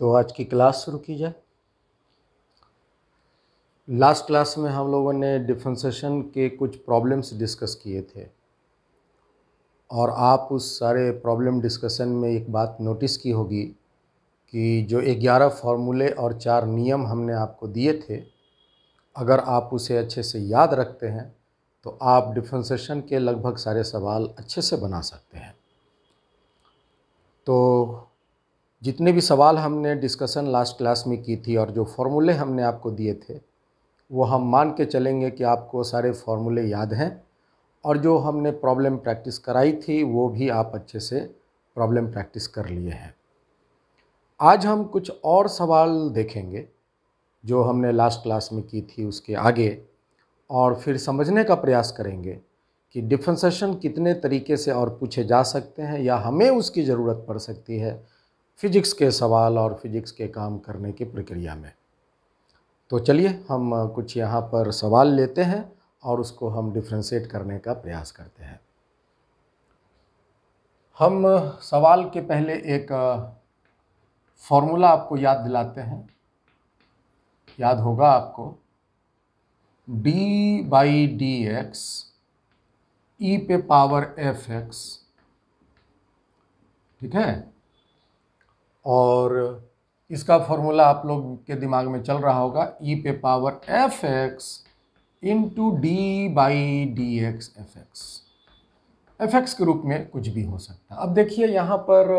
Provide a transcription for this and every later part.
तो आज की क्लास शुरू की जाए। लास्ट क्लास में हम लोगों ने डिफरेंशिएशन के कुछ प्रॉब्लम्स डिस्कस किए थे और आप उस सारे प्रॉब्लम डिस्कशन में एक बात नोटिस की होगी कि जो 11 फार्मूले और 4 नियम हमने आपको दिए थे, अगर आप उसे अच्छे से याद रखते हैं तो आप डिफरेंशिएशन के लगभग सारे सवाल अच्छे से बना सकते हैं। तो जितने भी सवाल हमने डिस्कशन लास्ट क्लास में की थी और जो फार्मूले हमने आपको दिए थे, वो हम मान के चलेंगे कि आपको सारे फार्मूले याद हैं और जो हमने प्रॉब्लम प्रैक्टिस कराई थी वो भी आप अच्छे से प्रॉब्लम प्रैक्टिस कर लिए हैं। आज हम कुछ और सवाल देखेंगे जो हमने लास्ट क्लास में की थी उसके आगे, और फिर समझने का प्रयास करेंगे कि डिफरेंशिएशन कितने तरीके से और पूछे जा सकते हैं या हमें उसकी ज़रूरत पड़ सकती है फिजिक्स के सवाल और फिजिक्स के काम करने की प्रक्रिया में। तो चलिए हम कुछ यहाँ पर सवाल लेते हैं और उसको हम डिफरेंशिएट करने का प्रयास करते हैं। हम सवाल के पहले एक फॉर्मूला आपको याद दिलाते हैं। याद होगा आपको, डी बाई डी एक्स ई पे पावर एफ एक्स, ठीक है। और इसका फॉर्मूला आप लोग के दिमाग में चल रहा होगा, ई पे power F X into D by D X F X के रूप में कुछ भी हो सकता है। अब देखिए यहाँ पर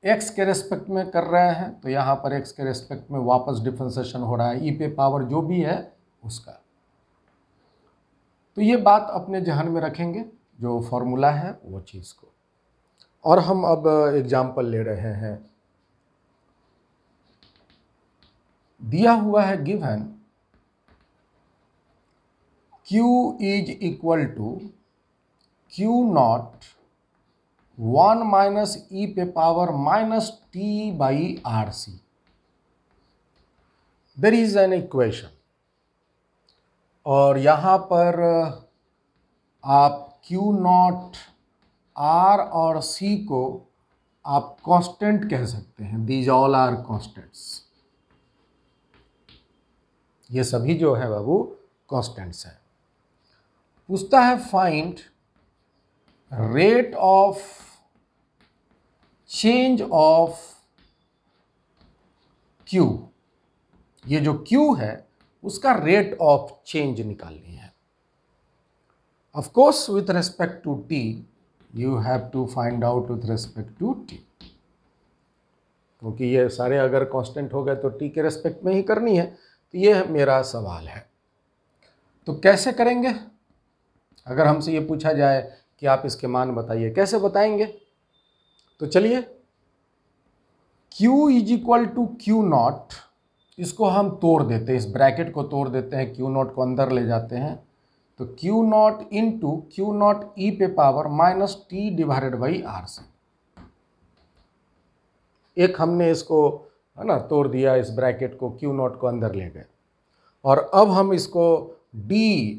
x के रेस्पेक्ट में कर रहे हैं तो यहाँ पर x के रेस्पेक्ट में वापस डिफरेंशिएशन हो रहा है, ई पे पावर जो भी है उसका। तो ये बात अपने जहन में रखेंगे, जो फॉर्मूला है वो चीज़ को। और हम अब एग्जाम्पल ले रहे हैं। दिया हुआ है given Q is equal to Q not 1 minus E पे power minus T by R C. There is an equation और यहाँ पर आप Q नॉट R और C को आप कांस्टेंट कह सकते हैं। These all are constants. ये सभी जो है बाबू कांस्टेंट्स हैं। पूछता है find rate of change of Q। ये जो Q है उसका रेट ऑफ चेंज निकालनी है। Of course with respect to t you have to find out with respect to t, क्योंकि ये सारे अगर कांस्टेंट हो गए तो t के रेस्पेक्ट में ही करनी है। तो ये मेरा सवाल है। तो कैसे करेंगे? अगर हमसे ये पूछा जाए कि आप इसके मान बताइए, कैसे बताएंगे? तो चलिए, Q is equal to Q naught, इसको हम तोड़ देते हैं, इस ब्रैकेट को तोड़ देते हैं, Q नॉट को अंदर ले जाते हैं। तो Q naught into Q naught ई पे power minus t divided by R C. एक हमने इसको है ना तोड़ दिया, इस ब्रैकेट को, Q नॉट को अंदर ले गए। और अब हम इसको D,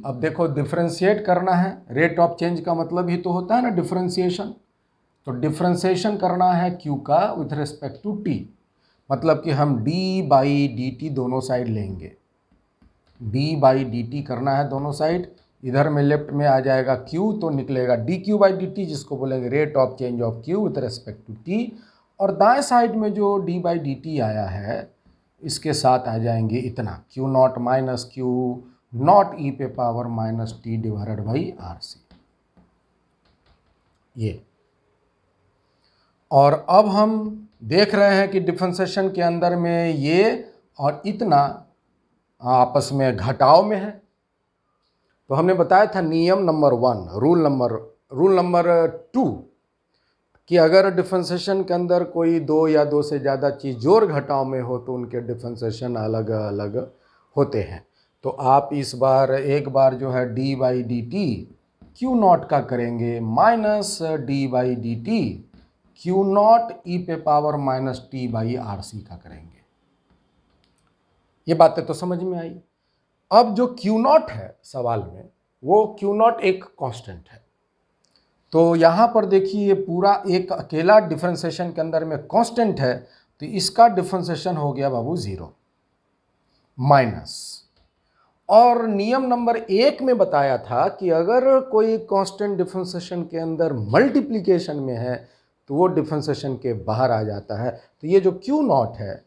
अब देखो डिफरेंशिएट करना है। रेट ऑफ चेंज का मतलब ही तो होता है ना डिफरेंशिएशन। तो डिफरेंशिएशन करना है Q का विथ रिस्पेक्ट टू T, मतलब कि हम D बाई डी टी दोनों साइड लेंगे। D बाई डी टी करना है दोनों साइड। इधर में लेफ्ट में आ जाएगा Q तो निकलेगा DQ बाई डी टी, जिसको बोलेंगे rate of change of Q with respect to T। और दाएं साइड में जो D बाई डी टी आया है इसके साथ आ जाएंगे इतना, Q naught minus Q naught ई पे power minus t divided by R C. ये। और अब हम देख रहे हैं कि डिफरेंशिएशन के अंदर में ये और इतना आपस में घटाव में है। तो हमने बताया था नियम नंबर 1, रूल नंबर 2 कि अगर डिफरेंशिएशन के अंदर कोई 2 या 2 से ज़्यादा चीज़ जोड़ घटाव में हो तो उनके डिफरेंशिएशन अलग अलग होते हैं। तो आप इस बार एक बार जो है d by D t Q naught का करेंगे minus d by D t Q naught ई पे power minus T by R C का करेंगे। ये बातें तो समझ में आई। अब जो Q नॉट है सवाल में, वो Q नॉट एक कांस्टेंट है। तो यहाँ पर देखिए ये पूरा एक अकेला डिफरेंशिएशन के अंदर में कांस्टेंट है, तो इसका डिफरेंशिएशन हो गया बाबू 0 माइनस। और नियम नंबर 1 में बताया था कि अगर कोई कांस्टेंट डिफरेंशिएशन के अंदर मल्टीप्लिकेशन में है तो वो डिफरेंशिएशन के बाहर आ जाता है। तो ये जो क्यू नॉट है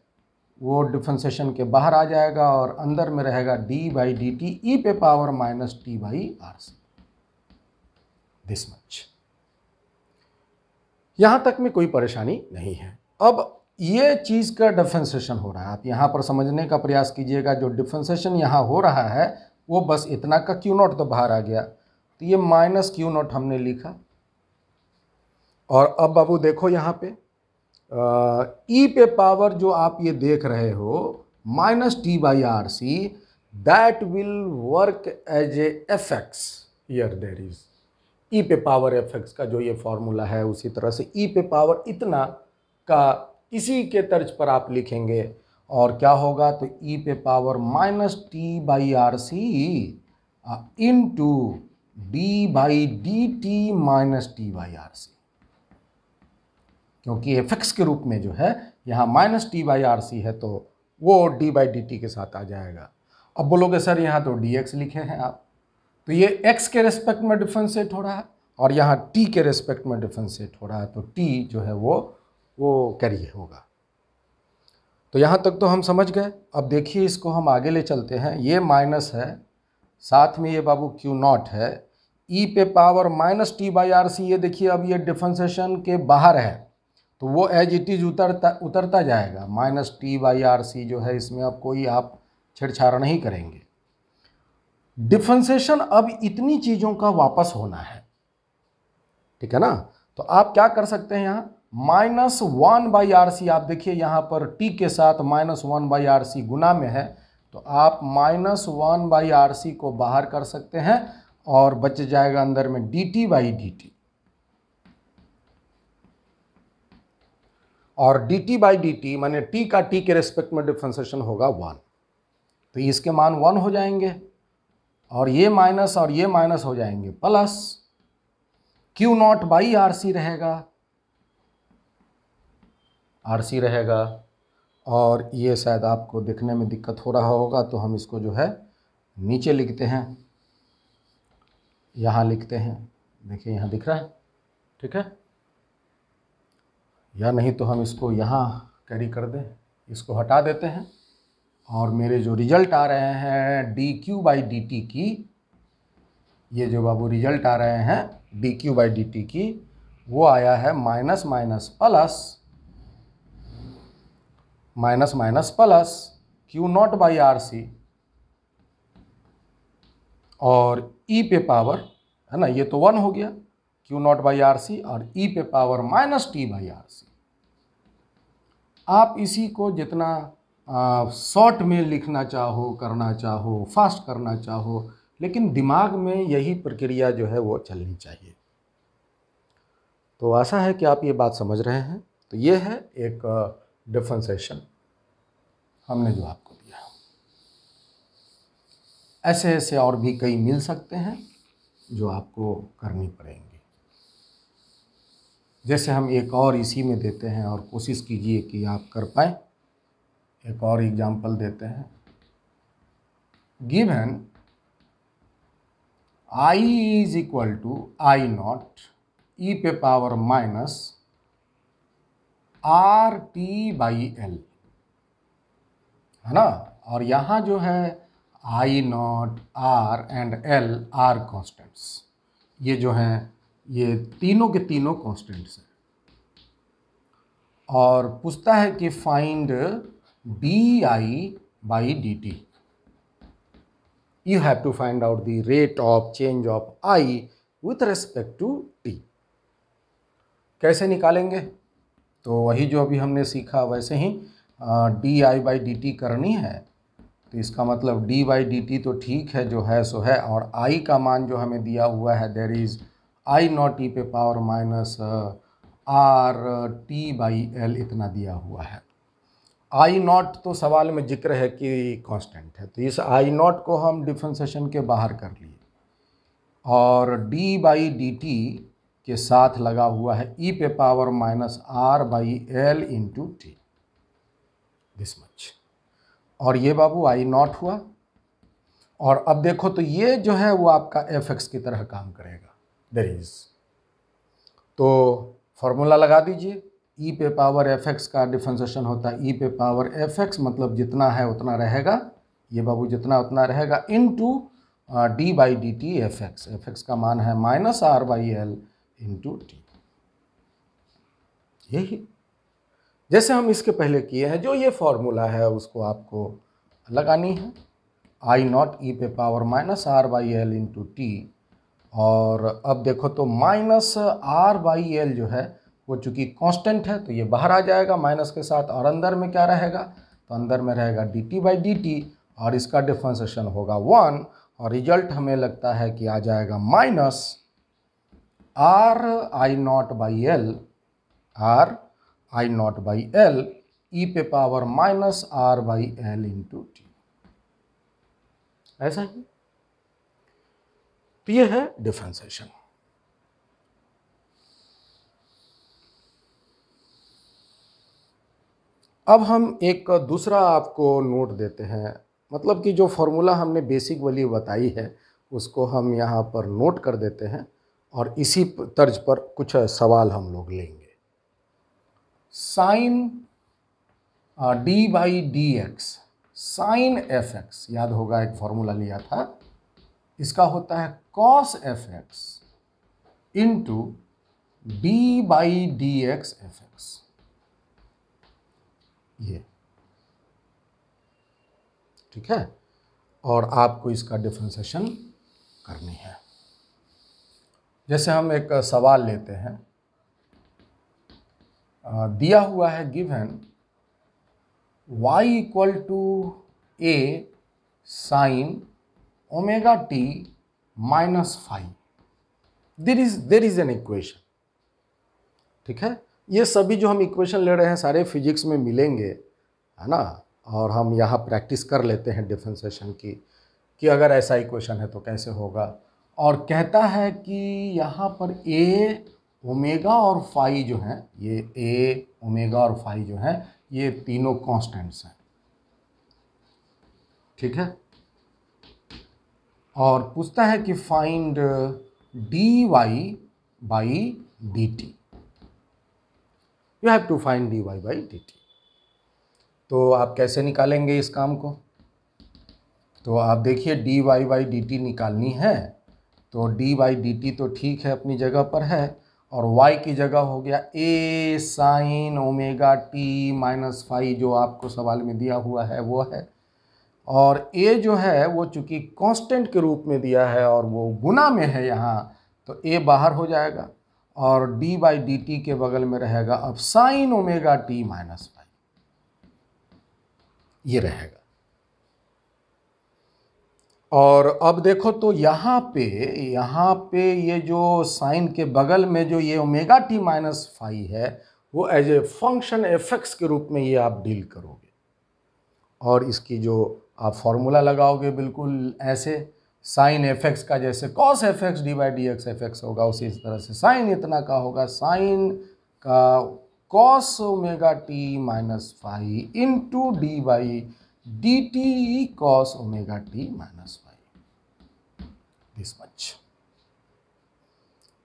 वो डिफरेंशिएशन के बाहर आ जाएगा और अंदर में रहेगा d/dt e पे power minus t/RC, this much. यहां तक में कोई परेशानी नहीं है। अब ये चीज़ का डिफरेंशिएशन हो रहा है, आप यहाँ पर समझने का प्रयास कीजिएगा। जो डिफरेंशिएशन यहाँ हो रहा है वो बस इतना का क्यू नॉट तो बाहर आ गया, तो ये माइनस क्यू नॉट हमने लिखा। और अब बाबू देखो यहाँ पे ई पे पावर जो आप ये देख रहे हो minus t/RC, that will work as a fx। Here there is e पे पावर fx का जो ये फॉर्मूला है, उसी तरह से ई पे पावर इतना का इसी के तर्ज पर आप लिखेंगे और क्या होगा, तो ई पे power minus t/RC into d/dt minus t/RC, क्योंकि fx के रूप में जो है यहाँ माइनस t/RC है तो वो d/dt के साथ आ जाएगा। अब बोलोगे सर यहाँ तो dx लिखे हैं आप, तो ये x के रेस्पेक्ट में डिफरेंशिएट हो रहा है और यहाँ t के रेस्पेक्ट में डिफरेंशिएट हो रहा है, तो t जो है वो कैरी होगा। तो यहाँ तक तो हम समझ गए। अब देखिए इसको हम आगे ले चलते हैं। ये माइनस है, साथ में ये बाबू क्यू नॉट है, ई पे पावर माइनस t/RC। ये देखिए अब ये डिफरेंशिएशन के बाहर है तो वो एज इट इज उतरता जाएगा। माइनस t/RC जो है इसमें अब कोई आप छेड़छाड़ नहीं करेंगे। डिफरेंशिएशन अब इतनी चीज़ों का वापस होना है, ठीक है ना। तो आप क्या कर सकते हैं, यहाँ माइनस 1/RC, आप देखिए यहाँ पर t के साथ माइनस 1/RC गुना में है, तो आप माइनस 1/RC को बाहर कर सकते हैं और बच जाएगा अंदर में dt/dt। और dt/dt माने t का t के रेस्पेक्ट में डिफरेंशिएशन होगा 1, तो इसके मान 1 हो जाएंगे और ये माइनस हो जाएंगे प्लस Q0/RC रहेगा। और ये शायद आपको देखने में दिक्कत हो रहा होगा तो हम इसको जो है नीचे लिखते हैं, यहाँ लिखते हैं, देखिए यहाँ दिख रहा है, ठीक है। या नहीं तो हम इसको यहाँ कैरी कर दें, इसको हटा देते हैं और मेरे जो रिजल्ट आ रहे हैं dq/dt की, ये जो बाबू रिजल्ट आ रहे हैं dq/dt की, वो आया है माइनस माइनस प्लस Q0/RC और e पे पावर है ना, ये तो 1 हो गया Q0/RC और e पे पावर माइनस t/RC। आप इसी को जितना शॉर्ट में लिखना चाहो, करना चाहो, फास्ट करना चाहो, लेकिन दिमाग में यही प्रक्रिया जो है वो चलनी चाहिए। तो आशा है कि आप ये बात समझ रहे हैं। तो ये है एक डिफरेंशिएशन हमने जो आपको दिया। ऐसे ऐसे और भी कई मिल सकते हैं जो आपको करनी पड़ेंगी। जैसे हम एक और इसी में देते हैं और कोशिश कीजिए कि आप कर पाएँ। एक और एग्जांपल देते हैं। Given I is equal to I0 e पे पावर माइनस RT/L, है ना। और यहाँ जो है I0, R and L are constants, ये जो हैं ये तीनों के तीनों कॉन्स्टेंट्स हैं। और पूछता है कि find di/dt। You have to find out the rate of change of I with respect to t। कैसे निकालेंगे, तो वही जो अभी हमने सीखा वैसे ही di/dt करनी है। तो इसका मतलब d/dt तो ठीक है, जो है सो है, और I का मान जो हमें दिया हुआ है देयर इज I0 e पे पावर माइनस RT/L इतना दिया हुआ है। I0 तो सवाल में जिक्र है कि कांस्टेंट है, तो इस I0 को हम डिफरेंशिएशन के बाहर कर लिए और d/dt के साथ लगा हुआ है e पे power minus R/L into T. This much. और ये बाबू आई नॉट हुआ। और अब देखो तो ये जो है वो आपका एफ एक्स की तरह काम करेगा, देयर इज। तो फॉर्मूला लगा दीजिए, ई पे पावर एफ एक्स का डिफरेंशिएशन होता है ई पे पावर एफ एक्स, मतलब जितना है उतना रहेगा, ये बाबू जितना उतना रहेगा, into D by D T F X का मान है minus R by L into T. यही जैसे हम इसके पहले किए हैं, जो ये फॉर्मूला है उसको आपको लगानी है, आई नॉट ई पे power minus R by L into T. और अब देखो तो माइनस आर बाई एल जो है वो चूँकि कांस्टेंट है तो ये बाहर आ जाएगा माइनस के साथ, और अंदर में क्या रहेगा, तो अंदर में रहेगा D T by D T, और इसका डिफरेंशिएशन होगा 1, और रिजल्ट हमें लगता है कि आ जाएगा minus R I naught by L, R I naught by L e पे power minus R by L into t. ऐसा ही तो ये है डिफरेंशिएशन। अब हम एक दूसरा आपको नोट देते हैं, मतलब कि जो फॉर्मूला हमने बेसिक वाली बताई है उसको हम यहाँ पर नोट कर देते हैं, और इसी तर्ज पर कुछ सवाल हम लोग लेंगे। Sine D by D X sine F X, याद होगा एक फॉर्मूला लिया था, इसका होता है cos F X into D by D X F X. ये ठीक है, और आपको इसका डिफरेंशिएशन करनी है। जैसे हम एक सवाल लेते हैं, दिया हुआ है given y equal to a sine omega T minus five, there is an equation. ठीक है, ये सभी जो हम इक्वेशन ले रहे हैं सारे फिजिक्स में मिलेंगे, है ना, और हम यहाँ प्रैक्टिस कर लेते हैं डिफरेंशिएशन की, कि अगर ऐसा इक्वेशन है तो कैसे होगा। और कहता है कि यहाँ पर a ओमेगा और फाई जो हैं, ये a ओमेगा और फाई जो हैं ये तीनों कांस्टेंट्स हैं। ठीक है, और पूछता है कि find D Y by D T, you have to find D Y by D T. तो आप कैसे निकालेंगे इस काम को, तो आप देखिए D Y by D T निकालनी है, तो डी बाई डी टी तो ठीक है अपनी जगह पर है, और y की जगह हो गया a sine omega T minus five, जो आपको सवाल में दिया हुआ है वो है, और a जो है वो चूँकि कांस्टेंट के रूप में दिया है और वो गुना में है यहाँ, तो a बाहर हो जाएगा, और d बाई डी टी के बगल में रहेगा अब sign omega T minus five, ये रहेगा। और अब देखो तो यहाँ पे ये जो साइन के बगल में जो ये ओमेगा टी माइनस फाइव है वो as a function F X के रूप में ये आप डील करोगे, और इसकी जो आप फॉर्मूला लगाओगे बिल्कुल ऐसे, साइन एफ एक्स का जैसे cos F x D by D X F x होगा, उसी तरह से साइन इतना का होगा साइन का cos omega T minus five into D by D T cos omega T minus five, this much.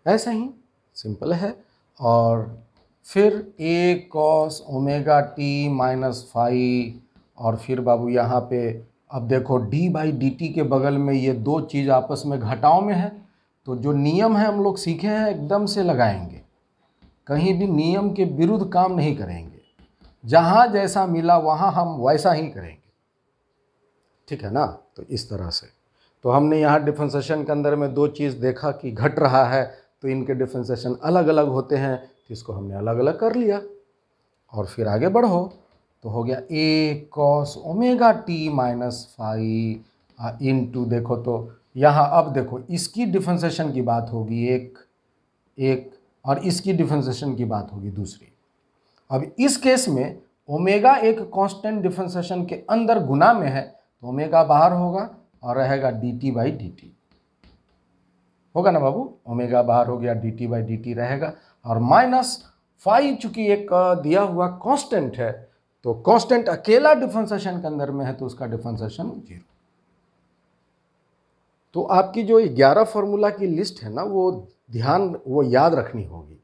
ऐसा ही सिंपल है। और फिर a cos omega T minus five, और फिर बाबू यहाँ पे अब देखो d बाई डी टी के बगल में ये दो चीज़ आपस में घटाव में है, तो जो नियम है हम लोग सीखे हैं एकदम से लगाएंगे, कहीं भी नियम के विरुद्ध काम नहीं करेंगे, जहाँ जैसा मिला वहाँ हम वैसा ही करेंगे। ठीक है ना, तो इस तरह से तो हमने यहाँ डिफरेंशिएशन के अंदर में दो चीज़ देखा कि घट रहा है तो इनके डिफरेंशिएशन अलग अलग होते हैं, तो इसको हमने अलग अलग कर लिया। और फिर आगे बढ़ो तो हो गया a cos omega T minus five into, देखो तो यहाँ अब देखो इसकी डिफरेंशिएशन की बात होगी एक और इसकी डिफरेंशिएशन की बात होगी दूसरी। अब इस केस में ओमेगा एक कांस्टेंट डिफरेंशिएशन के अंदर गुना में है, तो ओमेगा बाहर होगा और रहेगा D T by D T, होगा ना बाबू, ओमेगा बाहर हो गया D T by D T रहेगा, और माइनस फाइव चूँकि एक दिया हुआ कांस्टेंट है तो कांस्टेंट अकेला डिफरेंशिएशन के अंदर में है तो उसका डिफरेंशिएशन 0। तो आपकी जो 11 फार्मूला की लिस्ट है ना, वो याद रखनी होगी,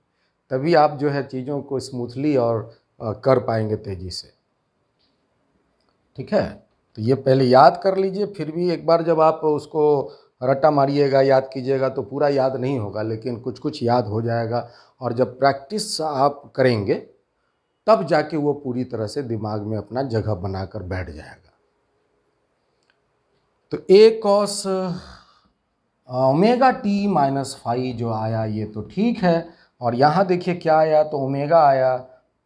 तभी आप जो है चीज़ों को स्मूथली और कर पाएंगे तेज़ी से। ठीक है, तो ये पहले याद कर लीजिए, फिर भी एक बार जब आप उसको रट्टा मारिएगा, याद कीजिएगा तो पूरा याद नहीं होगा, लेकिन कुछ कुछ याद हो जाएगा। और जब प्रैक्टिस आप करेंगे तब जाके वो पूरी तरह से दिमाग में अपना जगह बनाकर बैठ जाएगा। तो a cos omega T minus phi जो आया ये तो ठीक है, और यहाँ देखिए क्या आया, तो ओमेगा आया,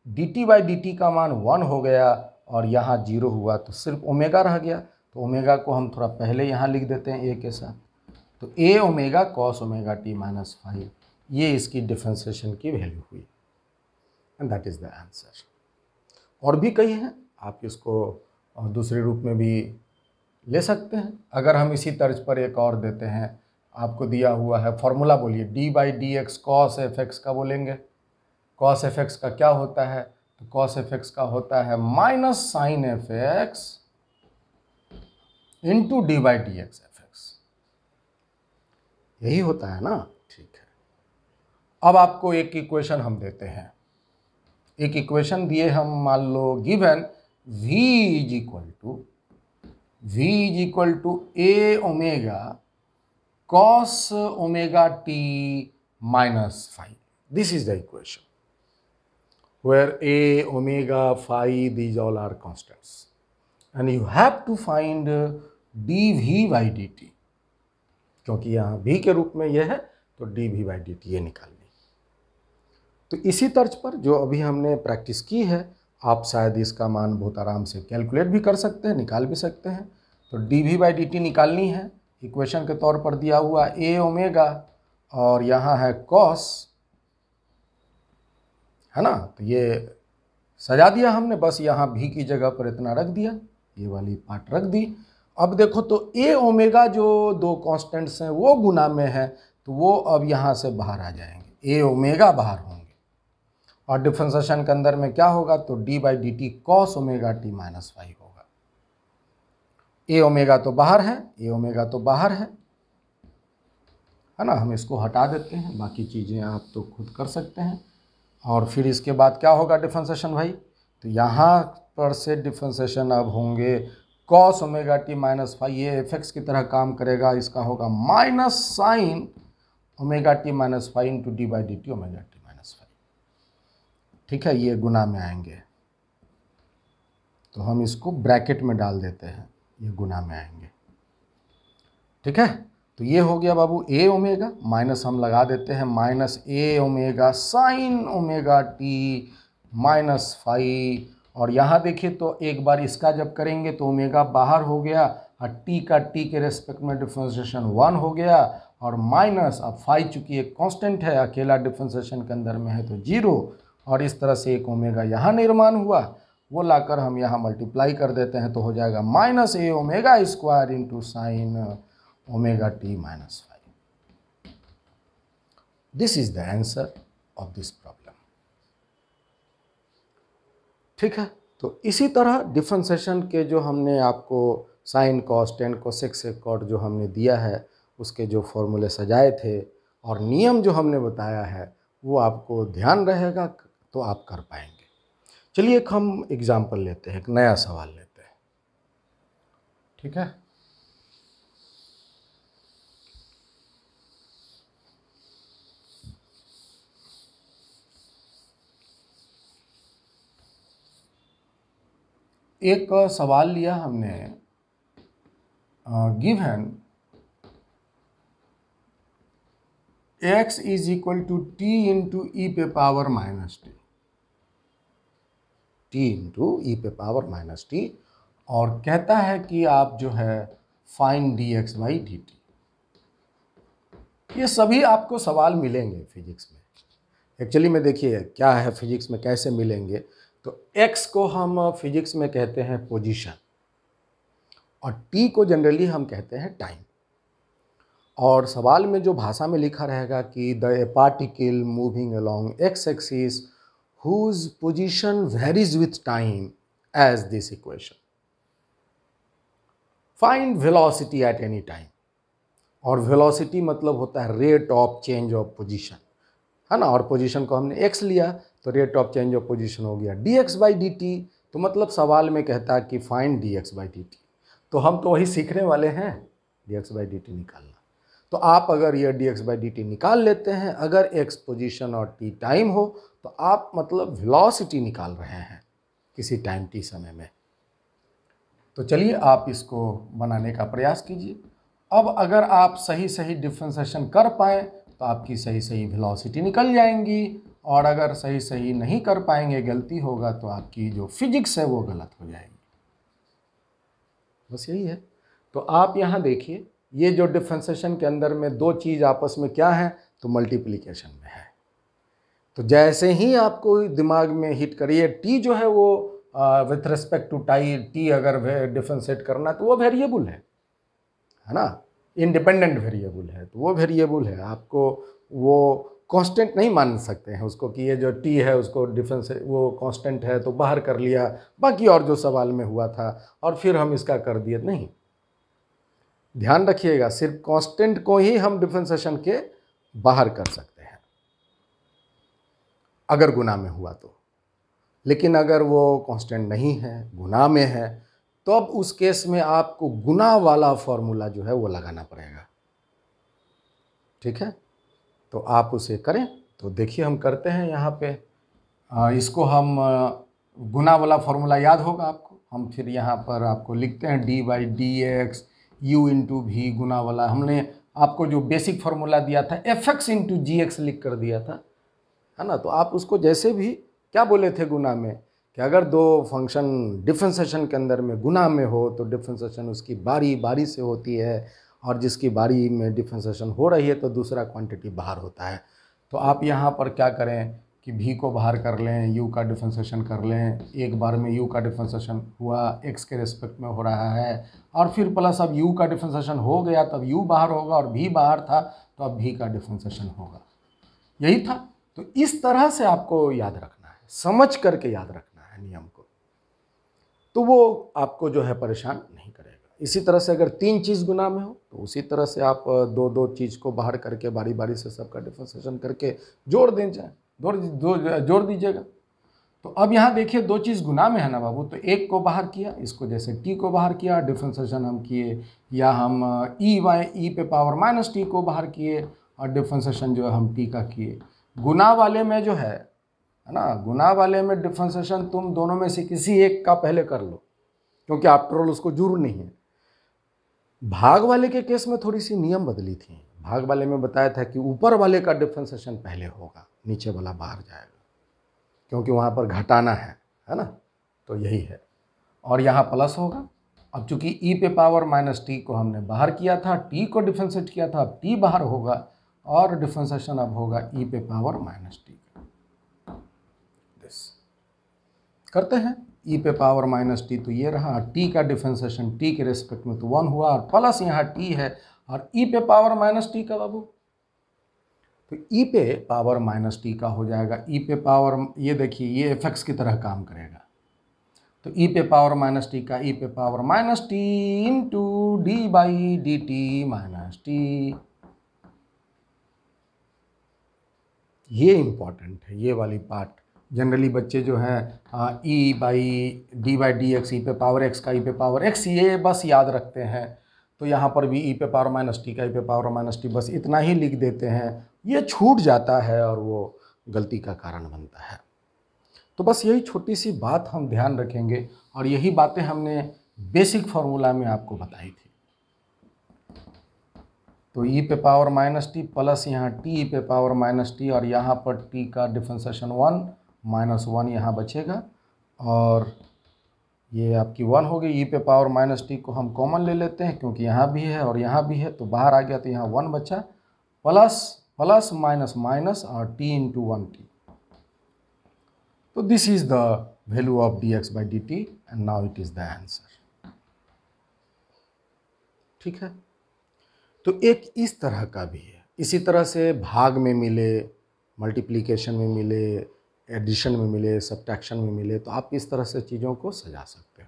dt बाई dt का मान 1 हो गया और यहाँ 0 हुआ, तो सिर्फ ओमेगा रह गया। तो ओमेगा को हम थोड़ा पहले यहाँ लिख देते हैं a के साथ, तो a omega cos omega T minus five, ये इसकी डिफरेंशिएशन की वैल्यू हुई, and that is the answer. और भी कई हैं, आप इसको दूसरे रूप में भी ले सकते हैं। अगर हम इसी तर्ज पर एक और देते हैं, आपको दिया हुआ है फॉर्मूला, बोलिए d by D x cos F X का बोलेंगे। कॉस एफ एक्स का क्या होता है, तो कॉस एफ एक्स का होता है minus sine F X into D by D X F X, यही होता है ना। ठीक है, अब आपको एक इक्वेशन हम देते हैं, एक इक्वेशन दिए हम, मान लो given v is equal to a omega cos omega T minus five. This is the equation where a, omega, phi, these all are constants, and you have to find dv by dt, क्योंकि यहाँ v के रूप में यह है तो dv by dt ये निकालनी। तो इसी तर्ज पर जो अभी हमने प्रैक्टिस की है, आप शायद इसका मान बहुत आराम से कैलकुलेट भी कर सकते हैं, निकाल भी सकते हैं। तो dv by dt निकालनी है, इक्वेशन के तौर पर दिया हुआ a ओमेगा और यहाँ है cos, है ना। तो ये सजा दिया हमने, बस यहाँ भी की जगह पर इतना रख दिया, ये वाली पार्ट रख दी। अब देखो तो a ओमेगा जो दो कांस्टेंट्स हैं वो गुना में है, तो वो अब यहाँ से बाहर आ जाएंगे, a ओमेगा बाहर होंगे, और डिफरेंशिएशन के अंदर में क्या होगा, तो d by D T cos omega T minus five होगा। a ओमेगा तो बाहर है, a ओमेगा तो बाहर है ना, हम इसको हटा देते हैं, बाकी चीज़ें आप तो खुद कर सकते हैं। और फिर इसके बाद क्या होगा डिफरेंशिएशन भाई, तो यहाँ पर से डिफरेंशिएशन अब होंगे cos omega T minus five, ये एफ एक्स की तरह काम करेगा, इसका होगा minus sign omega T minus five into D by D T omega T minus five. ठीक है, ये गुना में आएंगे, तो हम इसको ब्रैकेट में डाल देते हैं, ये गुना में आएंगे। ठीक है, तो ये हो गया बाबू a ओमेगा, माइनस हम लगा देते हैं minus a omega sine omega T minus five, और यहाँ देखिए तो एक बार इसका जब करेंगे तो ओमेगा बाहर हो गया और t का t के रेस्पेक्ट में डिफरेंशिएशन 1 हो गया, और माइनस अब फाइव चूँकि एक कांस्टेंट है, अकेला डिफरेंशिएशन के अंदर में है तो 0, और इस तरह से एक ओमेगा यहाँ निर्माण हुआ, वो लाकर हम यहाँ मल्टीप्लाई कर देते हैं, तो हो जाएगा minus a omega square into sine omega T minus five. This is the answer of this problem. ठीक है, तो इसी तरह डिफरेंशिएशन के जो हमने आपको साइन कॉस टेन कोसेक सेकॉट जो हमने दिया है, उसके जो फॉर्मूले सजाए थे और नियम जो हमने बताया है, वो आपको ध्यान रहेगा तो आप कर पाएंगे। चलिए एक हम एग्जाम्पल लेते हैं, एक नया सवाल लेते हैं। ठीक है, एक सवाल लिया हमने, given x is equal to t into e पे power minus t into e पे पावर माइनस टी, और कहता है कि आप जो है find D x by D T. ये सभी आपको सवाल मिलेंगे फिजिक्स में। एक्चुअली में देखिए क्या है फिजिक्स में कैसे मिलेंगे, तो x को हम फिजिक्स में कहते हैं पोजीशन, और t को जनरली हम कहते हैं टाइम। और सवाल में जो भाषा में लिखा रहेगा कि the particle moving along x axis whose position varies with time as this equation. Find velocity at any time. और वेलोसिटी मतलब होता है rate of change of position, है ना। और पोजीशन को हमने x लिया तो rate of change of position हो गया dx बाई dt। तो मतलब सवाल में कहता है कि फाइंड dx बाई dt, तो हम तो वही सीखने वाले हैं, dx बाई dt निकालना। तो आप अगर ये dx बाई dt निकाल लेते हैं, अगर x पोजीशन और t टाइम हो, तो आप मतलब वेलोसिटी निकाल रहे हैं किसी टाइम t समय में। तो चलिए आप इसको बनाने का प्रयास कीजिए। अब अगर आप सही सही डिफरेंशिएशन कर पाएँ तो आपकी सही सही वेलोसिटी निकल जाएंगी, और अगर सही सही नहीं कर पाएंगे, गलती होगा, तो आपकी जो फिजिक्स है वो गलत हो जाएगी। बस यही है। तो आप यहाँ देखिए, ये जो डिफरेंशिएशन के अंदर में दो चीज़ आपस में क्या है, तो मल्टीप्लिकेशन में है। तो जैसे ही आपको दिमाग में हिट करिए, टी जो है वो विथ रिस्पेक्ट टू टी अगर डिफरेंशिएट करना तो वो वेरिएबल है ना, इंडिपेंडेंट वेरिएबल है। तो वो वेरिएबल है, आपको वो कांस्टेंट नहीं मान सकते हैं उसको कि ये जो टी है उसको डिफरेंस वो कांस्टेंट है तो बाहर कर लिया, बाकी और जो सवाल में हुआ था और फिर हम इसका कर दिए, नहीं। ध्यान रखिएगा, सिर्फ कांस्टेंट को ही हम डिफरेंशिएशन के बाहर कर सकते हैं अगर गुना में हुआ तो। लेकिन अगर वो कांस्टेंट नहीं है, गुना में है, तो अब उस केस में आपको गुना वाला फॉर्मूला जो है वो लगाना पड़ेगा। ठीक है, तो आप उसे करें। तो देखिए हम करते हैं यहाँ पे, इसको हम गुना वाला फॉर्मूला याद होगा आपको, हम फिर यहाँ पर आपको लिखते हैं D by D x you into भी गुना वाला। हमने आपको जो बेसिक फार्मूला दिया था एफ एक्स इंटू जी एक्स लिख कर दिया था, है ना। तो आप उसको जैसे भी क्या बोले थे गुना में, कि अगर दो फंक्शन डिफरेंशिएशन के अंदर में गुना में हो तो डिफरेंशिएशन उसकी बारी बारी से होती है, और जिसकी बारी में डिफरेंशिएशन हो रही है तो दूसरा क्वांटिटी बाहर होता है। तो आप यहाँ पर क्या करें कि भी को बाहर कर लें, यू का डिफरेंशिएशन कर लें। एक बार में यू का डिफरेंशिएशन हुआ, एक्स के रिस्पेक्ट में हो रहा है, और फिर प्लस अब यू का डिफरेंशिएशन हो गया तब यू बाहर होगा, और भी बाहर था तो अब भी का डिफरेंशिएशन होगा। यही था। तो इस तरह से आपको याद रखना है, समझ करके याद रखना है नियम को, तो वो आपको जो है परेशान नहीं करेगा। इसी तरह से अगर तीन चीज़ गुना में हो तो उसी तरह से आप दो दो चीज़ को बाहर करके बारी बारी से सबका डिफरेंशिएशन करके जोड़ दीजिएगा। तो अब यहाँ देखिए दो चीज़ गुना में है ना बाबू, तो एक को बाहर किया, इसको जैसे टी को बाहर किया, डिफरेंशिएशन हम किए, या हम ई पे पावर माइनस टी को बाहर किए और डिफरेंशिएशन जो है हम टी का किए। गुना वाले में जो है ना, गुना वाले में डिफरेंशिएशन तुम दोनों में से किसी एक का पहले कर लो, क्योंकि आफ्टर ऑल उसको जरूर नहीं है। भाग वाले के केस में थोड़ी सी नियम बदली थी। भाग वाले में बताया था कि ऊपर वाले का डिफरेंशिएशन पहले होगा, नीचे वाला बाहर जाएगा, क्योंकि वहाँ पर घटाना है ना। तो यही है, और यहाँ प्लस होगा। अब चूंकि ई पे पावर माइनस टी को हमने बाहर किया था, टी को डिफरेंशिएट किया था, अब टी बाहर होगा और डिफरेंशिएशन अब होगा ई पे पावर माइनस टी। करते हैं ई पे पावर माइनस टी, तो ये रहा। टी का डिफरेंशिएशन टी के रेस्पेक्ट में तो 1 हुआ, और प्लस यहाँ टी है, और ई पे पावर माइनस टी का बाबू, तो ई पे पावर माइनस टी का हो जाएगा ई पे पावर, ये देखिए ये एफ एक्स की तरह काम करेगा। तो ई पे पावर माइनस टी का ई पे power minus t into D by D T minus T. ये इंपॉर्टेंट है, ये वाली पार्ट। जनरली बच्चे जो हैं ई बाई डी एक्स, ई पे पावर एक्स का ई पे पावर एक्स, ये बस याद रखते हैं। तो यहाँ पर भी ई पे पावर माइनस टी का ई पे पावर माइनस टी, बस इतना ही लिख देते हैं। ये छूट जाता है और वो गलती का कारण बनता है। तो बस यही छोटी सी बात हम ध्यान रखेंगे, और यही बातें हमने बेसिक फार्मूला में आपको बताई थी। तो ई पे पावर माइनस टी प्लस यहाँ टी पे पावर माइनस टी, और यहाँ पर टी का डिफरेंशिएशन 1 माइनस 1 यहाँ बचेगा, और ये आपकी 1 हो गई। ई पे पावर माइनस टी को हम कॉमन ले लेते हैं, क्योंकि यहाँ भी है और यहाँ भी है, तो बाहर आ गया, तो यहाँ 1 बचा, प्लस प्लस माइनस माइनस और टी इंटू 1t। तो this is the value of dx by dt, and now it is the answer. ठीक है, तो एक इस तरह का भी है। इसी तरह से भाग में मिले, मल्टीप्लिकेशन में मिले, एडिशन में मिले, सब्ट्रैक्शन में मिले, तो आप इस तरह से चीज़ों को सजा सकते हो।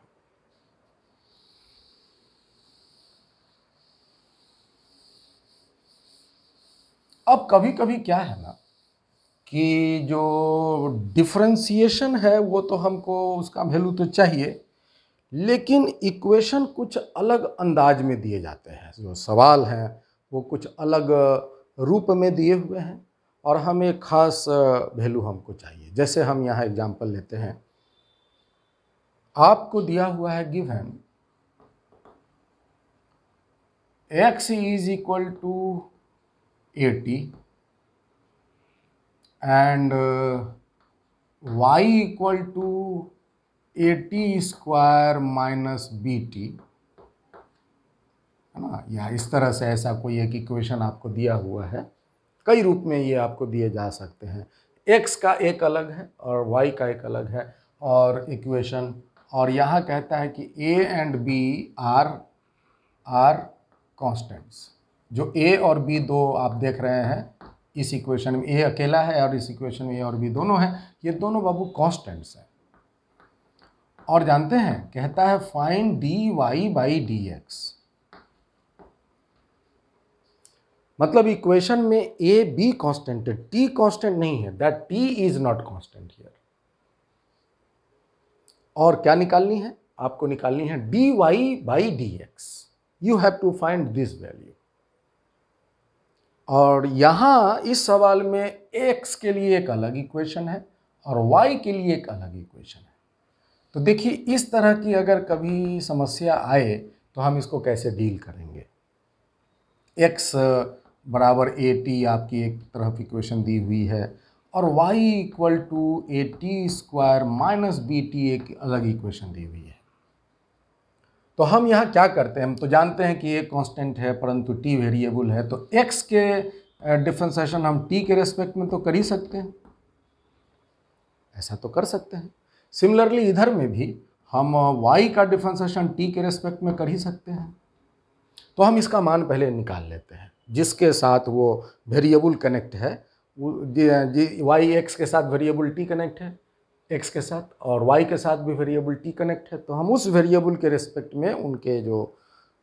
अब कभी कभी क्या है ना कि जो डिफरेंशिएशन है वो तो हमको उसका वैल्यू तो चाहिए, लेकिन इक्वेशन कुछ अलग अंदाज में दिए जाते हैं, जो सवाल हैं वो कुछ अलग रूप में दिए हुए हैं और हमें एक खास वैल्यू हमको चाहिए। जैसे हम यहाँ एग्जांपल लेते हैं, आपको दिया हुआ है given x is equal to 80 and y equal to 80 square minus BT, है ना, या इस तरह से ऐसा कोई एक इक्वेशन आपको दिया हुआ है। कई रूप में ये आपको दिए जा सकते हैं, x का एक अलग है और y का एक अलग है और इक्वेशन, और यहाँ कहता है कि a and b are constants. जो a और b दो आप देख रहे हैं इस इक्वेशन में, a अकेला है और इस इक्वेशन में a और b दोनों हैं, ये दोनों बाबू कॉन्स्टेंट्स हैं। और जानते हैं, कहता है फाइंड dy बाई dx, मतलब इक्वेशन में a b कांस्टेंट है, t कांस्टेंट नहीं है, that t is not constant here. और क्या निकालनी है आपको? निकालनी है dy by dx। You have to find this value. और यहां इस सवाल में x के लिए एक अलग इक्वेशन है और y के लिए एक अलग इक्वेशन है। तो देखिए, इस तरह की अगर कभी समस्या आए तो हम इसको कैसे डील करेंगे। x बराबर 80 आपकी एक तरफ इक्वेशन दी हुई है और y equal to 80 square minus BT एक अलग इक्वेशन दी हुई है। तो हम यहाँ क्या करते हैं, हम तो जानते हैं कि a कांस्टेंट है परंतु t वेरिएबल है, तो x के डिफरेंशिएशन हम t के रेस्पेक्ट में तो कर ही सकते हैं, ऐसा तो कर सकते हैं। सिमिलरली इधर में भी हम y का डिफरेंशिएशन t के रेस्पेक्ट में कर ही सकते हैं। तो हम इसका मान पहले निकाल लेते हैं, जिसके साथ वो वेरिएबल कनेक्ट है, y x के साथ वेरिएबल t कनेक्ट है x के साथ, और y के साथ भी वेरिएबल t कनेक्ट है। तो हम उस वेरिएबल के रेस्पेक्ट में उनके जो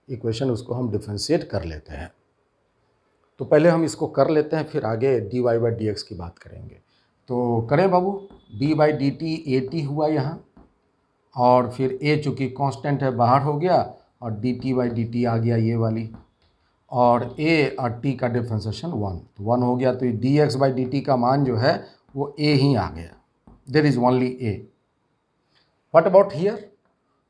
इक्वेशन उसको हम डिफरेंशिएट कर लेते हैं। तो पहले हम इसको कर लेते हैं, फिर आगे dy बाई dx की बात करेंगे। तो करें बाबू, d बाई dt 80 हुआ यहाँ, और फिर a चूँकि कांस्टेंट है बाहर हो गया और dt बाई dt आ गया ये वाली, और a और t का डिफरेंशिएशन 1, तो 1 हो गया। तो ये dx बाई dt का मान जो है वो a ही आ गया, there is only a। What about here,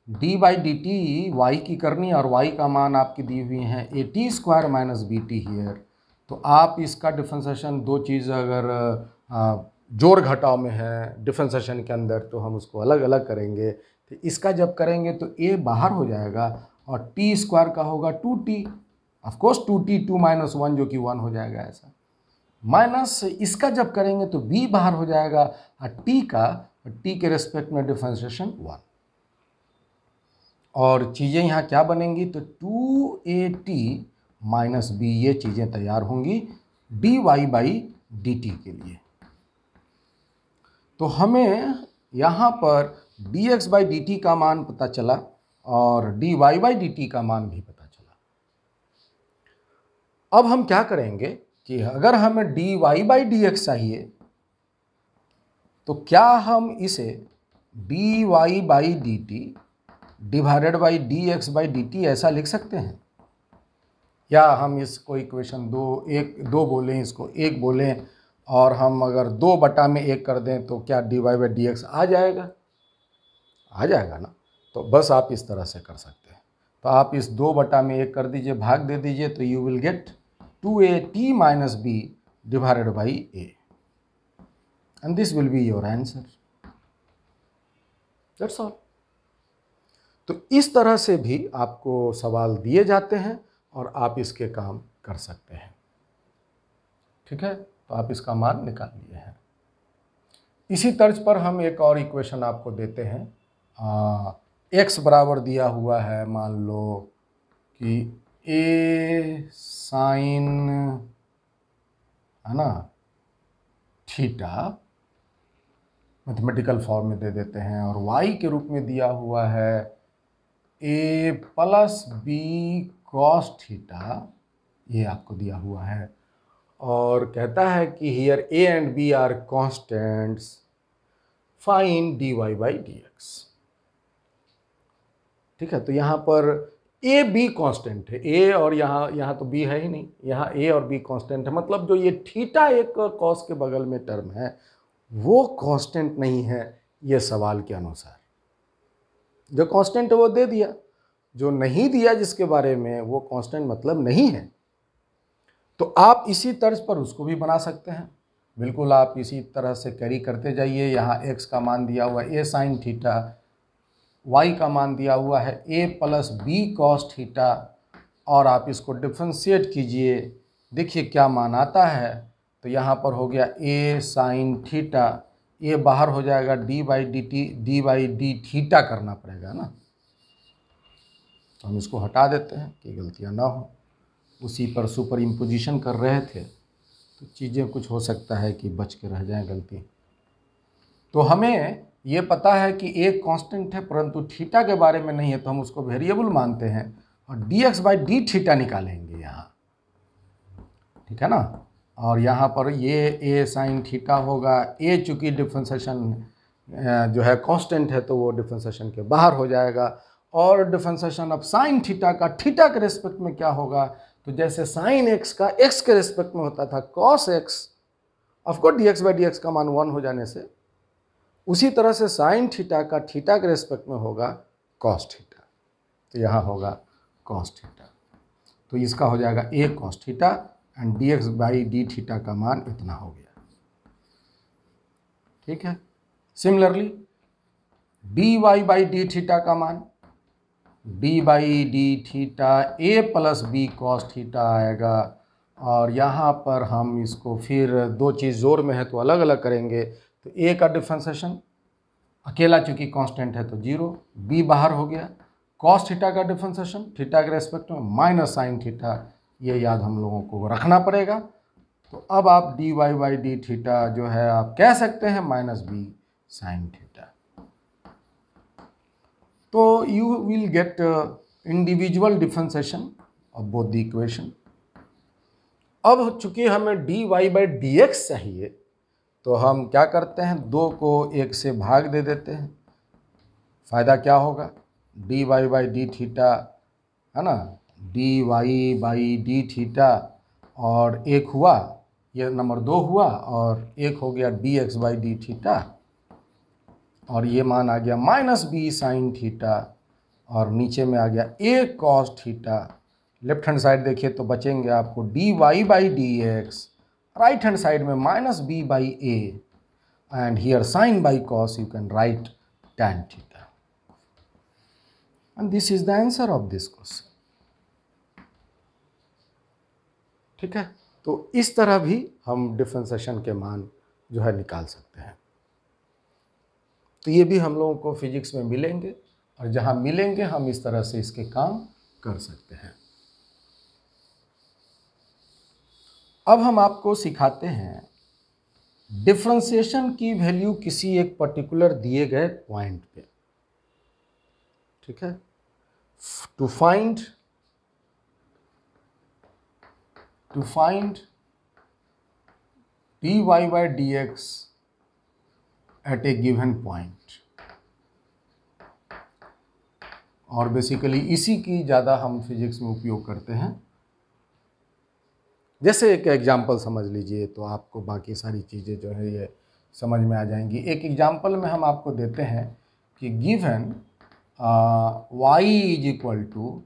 d by dt y की करनी और y का मान आपकी दी हुई है 80 स्क्वायर माइनस BT हियर। तो आप इसका डिफरेंशिएशन, दो चीज़ अगर जोड़ घटाव में है डिफरेंशिएशन के अंदर, तो हम उसको अलग अलग करेंगे। तो इसका जब करेंगे तो a बाहर हो जाएगा और t स्क्वायर का होगा 2t, ऑफकोर्स 2t 2 माइनस 1 जो कि 1 हो जाएगा ऐसा, माइनस इसका जब करेंगे तो b बाहर हो जाएगा और t के रेस्पेक्ट में डिफरेंशिएशन 1, और चीज़ें यहाँ क्या बनेंगी, तो 2at माइनस b, ये चीज़ें तैयार होंगी dy बाई dt के लिए। तो हमें यहाँ पर dx बाई dt का मान पता चला और dy बाई dt का मान भी पता चला। अब हम क्या करेंगे कि अगर हमें dy बाई dx चाहिए तो क्या हम इसे dy by dt divided by dx by dt ऐसा लिख सकते हैं, या हम इसको इक्वेशन दो बोलें, इसको एक बोलें, और हम अगर 2 बटा में 1 कर दें तो क्या dy बाई dx आ जाएगा? आ जाएगा ना। तो बस आप इस तरह से कर सकते हैं। तो आप इस 2 बटा में 1 कर दीजिए, भाग दे दीजिए, तो you will gate 2at minus b divided by a, and this will be your answer, that's all. तो इस तरह से भी आपको सवाल दिए जाते हैं और आप इसके काम कर सकते हैं, ठीक है। तो आप इसका मान निकाल लिए हैं। इसी तर्ज पर हम एक और इक्वेशन आपको देते हैं। x बराबर दिया हुआ है, मान लो कि a साइन, है ना, थीटा मैथमेटिकल फॉर्म में दे देते हैं, और y के रूप में दिया हुआ है a plus b cos theta, ये आपको दिया हुआ है। और कहता है कि here a and b are constants, find dy by dx। ठीक है, तो यहाँ पर a b कांस्टेंट है, a और यहाँ तो b है ही नहीं, यहाँ a और b कांस्टेंट है, मतलब जो ये थीटा एक कॉस के बगल में टर्म है वो कांस्टेंट नहीं है ये सवाल के अनुसार। जो कांस्टेंट है वो दे दिया, जो नहीं दिया जिसके बारे में वो कांस्टेंट मतलब नहीं है। तो आप इसी तर्ज पर उसको भी बना सकते हैं, बिल्कुल आप इसी तरह से कैरी करते जाइए। यहाँ x का मान दिया हुआ है a साइन थीटा, y का मान दिया हुआ है a plus b cos theta, और आप इसको डिफ्रेंशिएट कीजिए, देखिए क्या मान आता है। तो यहाँ पर हो गया a साइन थीटा, ये बाहर हो जाएगा d बाई डी थीटा करना पड़ेगा ना, तो हम इसको हटा देते हैं कि गलतियाँ ना हो। उसी पर सुपर इम्पोजिशन कर रहे थे तो चीज़ें कुछ हो सकता है कि बच के रह जाएं गलती। तो हमें ये पता है कि एक कांस्टेंट है परंतु थीटा के बारे में नहीं है, तो हम उसको वेरिएबल मानते हैं और dx बाई डी थीटा निकालेंगे यहाँ, ठीक है ना। और यहाँ पर ये a साइन थीटा होगा, a चूँकि डिफ्रेंशिएशन जो है कांस्टेंट है तो वो डिफ्रेंशिएशन के बाहर हो जाएगा। और डिफ्रेंशिएशन ऑफ साइन थीटा का थीटा के रिस्पेक्ट में क्या होगा, तो जैसे साइन x का x के रिस्पेक्ट में होता था cos x, of course dx by dx का मान 1 हो जाने से, उसी तरह से साइन थीटा का थीटा के रिस्पेक्ट में होगा कॉस थीटा, तो यहाँ होगा कॉस थीटा। तो इसका हो जाएगा a cos theta and dx by d theta का मान इतना हो गया, ठीक है। Similarly dy by d theta का मान d by d theta a plus b cos theta आएगा। और यहाँ पर हम इसको फिर दो चीज़ जोर में है तो अलग अलग करेंगे। तो a का डिफ्रेंशिएशन अकेला चूँकि कांस्टेंट है तो 0, b बाहर हो गया, कॉस थीटा का डिफ्रेंशिएशन थीटा के रेस्पेक्ट में माइनस साइन थीटा, ये याद हम लोगों को रखना पड़ेगा। तो अब आप dy बाई डी थीटा जो है आप कह सकते हैं माइनस बी साइन थीटा। तो you will get individual differentiation of both the equation। अब चूंकि हमें dy बाई dx चाहिए तो हम क्या करते हैं, 2 को 1 से भाग दे देते हैं। फ़ायदा क्या होगा, dy बाई डी थीटा है ना, dy बाई डी थीटा, और 1 हुआ, ये नंबर 2 हुआ, और 1 हो गया dx बाई डी थीटा, और ये मान आ गया माइनस बी साइन थीटा, और नीचे में आ गया a cos theta. Left hand side देखिए तो बचेंगे आपको dy by D x, right hand side में minus b by a, and here sine by cos you can write tan theta, and this is the answer of this question, ठीक है। तो इस तरह भी हम डिफ्रेंशिएशन के मान जो है निकाल सकते हैं। तो ये भी हम लोगों को फिजिक्स में मिलेंगे, और जहाँ मिलेंगे हम इस तरह से इसके काम कर सकते हैं। अब हम आपको सिखाते हैं डिफ्रेंशिएशन की वैल्यू किसी एक पर्टिकुलर दिए गए पॉइंट पे, ठीक है। To find dy by dx at a given point, और बेसिकली इसी की ज़्यादा हम फिजिक्स में उपयोग करते हैं। जैसे एक एग्जांपल समझ लीजिए तो आपको बाकी सारी चीज़ें जो है ये समझ में आ जाएंगी। एक एग्जांपल में हम आपको देते हैं कि given y is equal to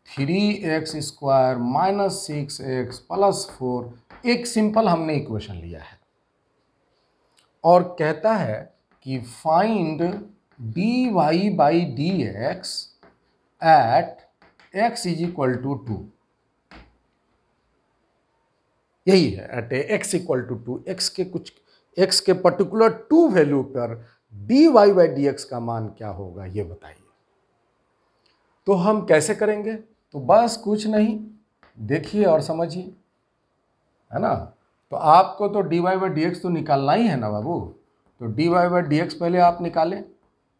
3x square minus 6x plus 4, एक सिंपल हमने इक्वेशन लिया है, और कहता है कि find dy by dx at x is equal to 2। यही है, at x equal to 2, x के पर्टिकुलर 2 वैल्यू पर dy बाई dx का मान क्या होगा ये बताइए। तो हम कैसे करेंगे, तो बस कुछ नहीं, देखिए और समझिए, है ना। तो आपको तो dy बाई dx तो निकालना ही है ना बाबू। तो dy बाई डी एक्स पहले आप निकालें,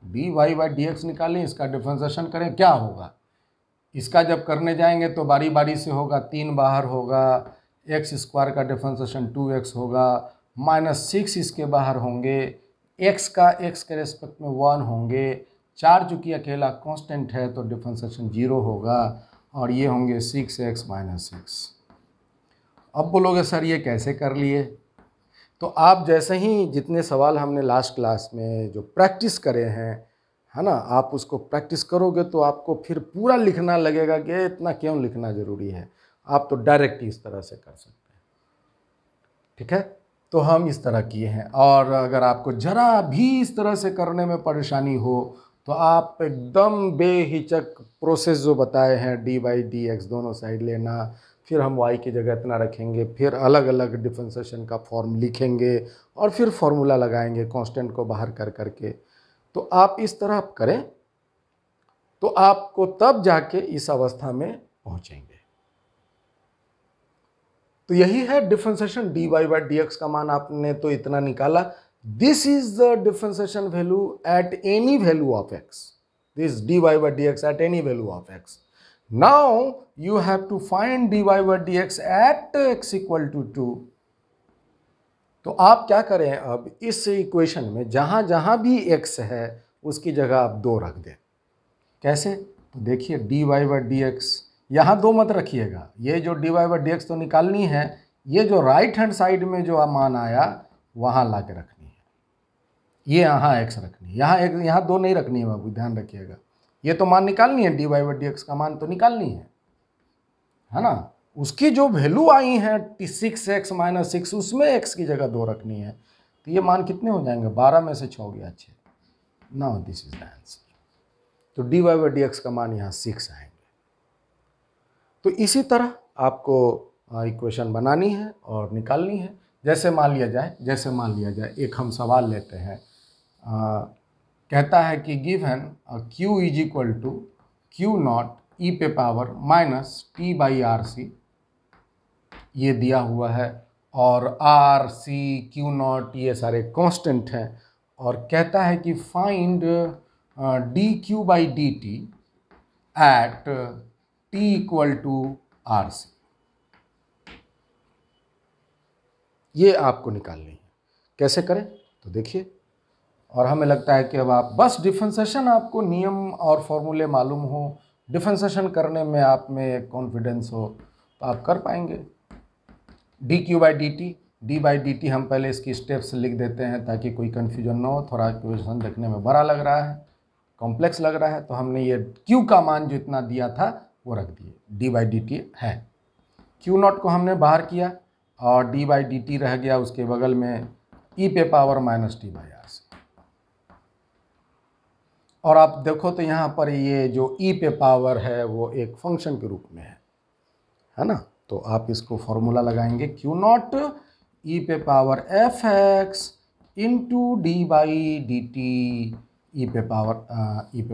dy बाई डी एक्स निकालें, इसका डिफ्रेंसिएशन करें, क्या होगा। इसका जब करने जाएंगे तो बारी बारी से होगा, 3 बाहर होगा, एक्स स्क्वायर का डिफ्रेंसिएशन 2x होगा, -6 इसके बाहर होंगे, x का x के रेस्पेक्ट में 1 होंगे, 4 चूँकि अकेला कांस्टेंट है तो डिफ्रेंसिएशन 0 होगा, और ये होंगे 6x - 6। अब बोलोगे सर ये कैसे कर लिए। तो आप जैसे ही जितने सवाल हमने लास्ट क्लास में जो प्रैक्टिस करे हैं, है ना, आप उसको प्रैक्टिस करोगे तो आपको फिर पूरा लिखना लगेगा कि इतना क्यों लिखना ज़रूरी है। आप तो डायरेक्ट इस तरह से कर सकते हैं। ठीक है, तो हम इस तरह किए हैं। और अगर आपको ज़रा भी इस तरह से करने में परेशानी हो तो आप एकदम बेहिचक प्रोसेस जो बताए हैं, डी बाई डी एक्स दोनों साइड लेना, फिर हम y की जगह इतना रखेंगे, फिर अलग अलग डिफ्रेंसिएशन का फॉर्म लिखेंगे और फिर फॉर्मूला लगाएंगे कांस्टेंट को बाहर कर करके। तो आप इस तरह करें तो आपको तब जाके इस अवस्था में पहुंचेंगे। तो यही है differentiation, dy by D x का मान आपने तो इतना निकाला। This is the differentiation value at any value of x, this dy by D x at any value of x। Now you have to find dy by dx at x equal to 2। तो आप क्या करें, अब इस equation में जहां जहां भी x है उसकी जगह आप 2 रख दें। कैसे, तो देखिए dy by dx, यहाँ 2 मत रखिएगा, ये जो dy by dx तो निकालनी है, ये जो राइट हैंड साइड में जो मान आया वहां ला के रखनी है, ये यहाँ x रखनी है, यहाँ 2 नहीं रखनी है बाबू, ध्यान रखिएगा। ये तो मान निकालनी है, dy बाई डी एक्स का मान तो निकालनी है ना। उसकी जो वैल्यू आई है 6x - 6, उसमें x की जगह 2 रखनी है। तो ये मान कितने हो जाएंगे, 12 में से 6 गया 6। Now this is the answer. तो dy बाई डी एक्स का मान यहाँ 6 आएंगे। तो इसी तरह आपको इक्वेशन बनानी है और निकालनी है। जैसे मान लिया जाए एक हम सवाल लेते हैं, कहता है कि given q is equal to Q0 e पे पावर -t बाई RC, ये दिया हुआ है, और RC Q0 ये सारे कांस्टेंट हैं, और कहता है कि find dq by dt at t equal to RC। ये आपको निकालनी है। कैसे करें, तो देखिए, और हमें लगता है कि अब आप बस डिफ्रेंसिएशन, आपको नियम और फॉर्मूले मालूम हो, डिफ्रेंसिएशन करने में आप में कॉन्फिडेंस हो, तो आप कर पाएंगे। dq बाई dt हम पहले इसकी स्टेप्स लिख देते हैं ताकि कोई कन्फ्यूजन ना हो। थोड़ा क्वेश्चन देखने में बड़ा लग रहा है, कॉम्प्लेक्स लग रहा है, तो हमने ये q का मान जो इतना दिया था वो रख दिए, d बाई dt है। Q0 को हमने बाहर किया और d बाई dt रह गया उसके बगल में e पे पावर -t बाई RC। और आप देखो तो यहाँ पर ये जो e पे पावर है वो एक फंक्शन के रूप में है ना। तो आप इसको फॉर्मूला लगाएंगे, Q0 e पे power fx into D by D t, e पे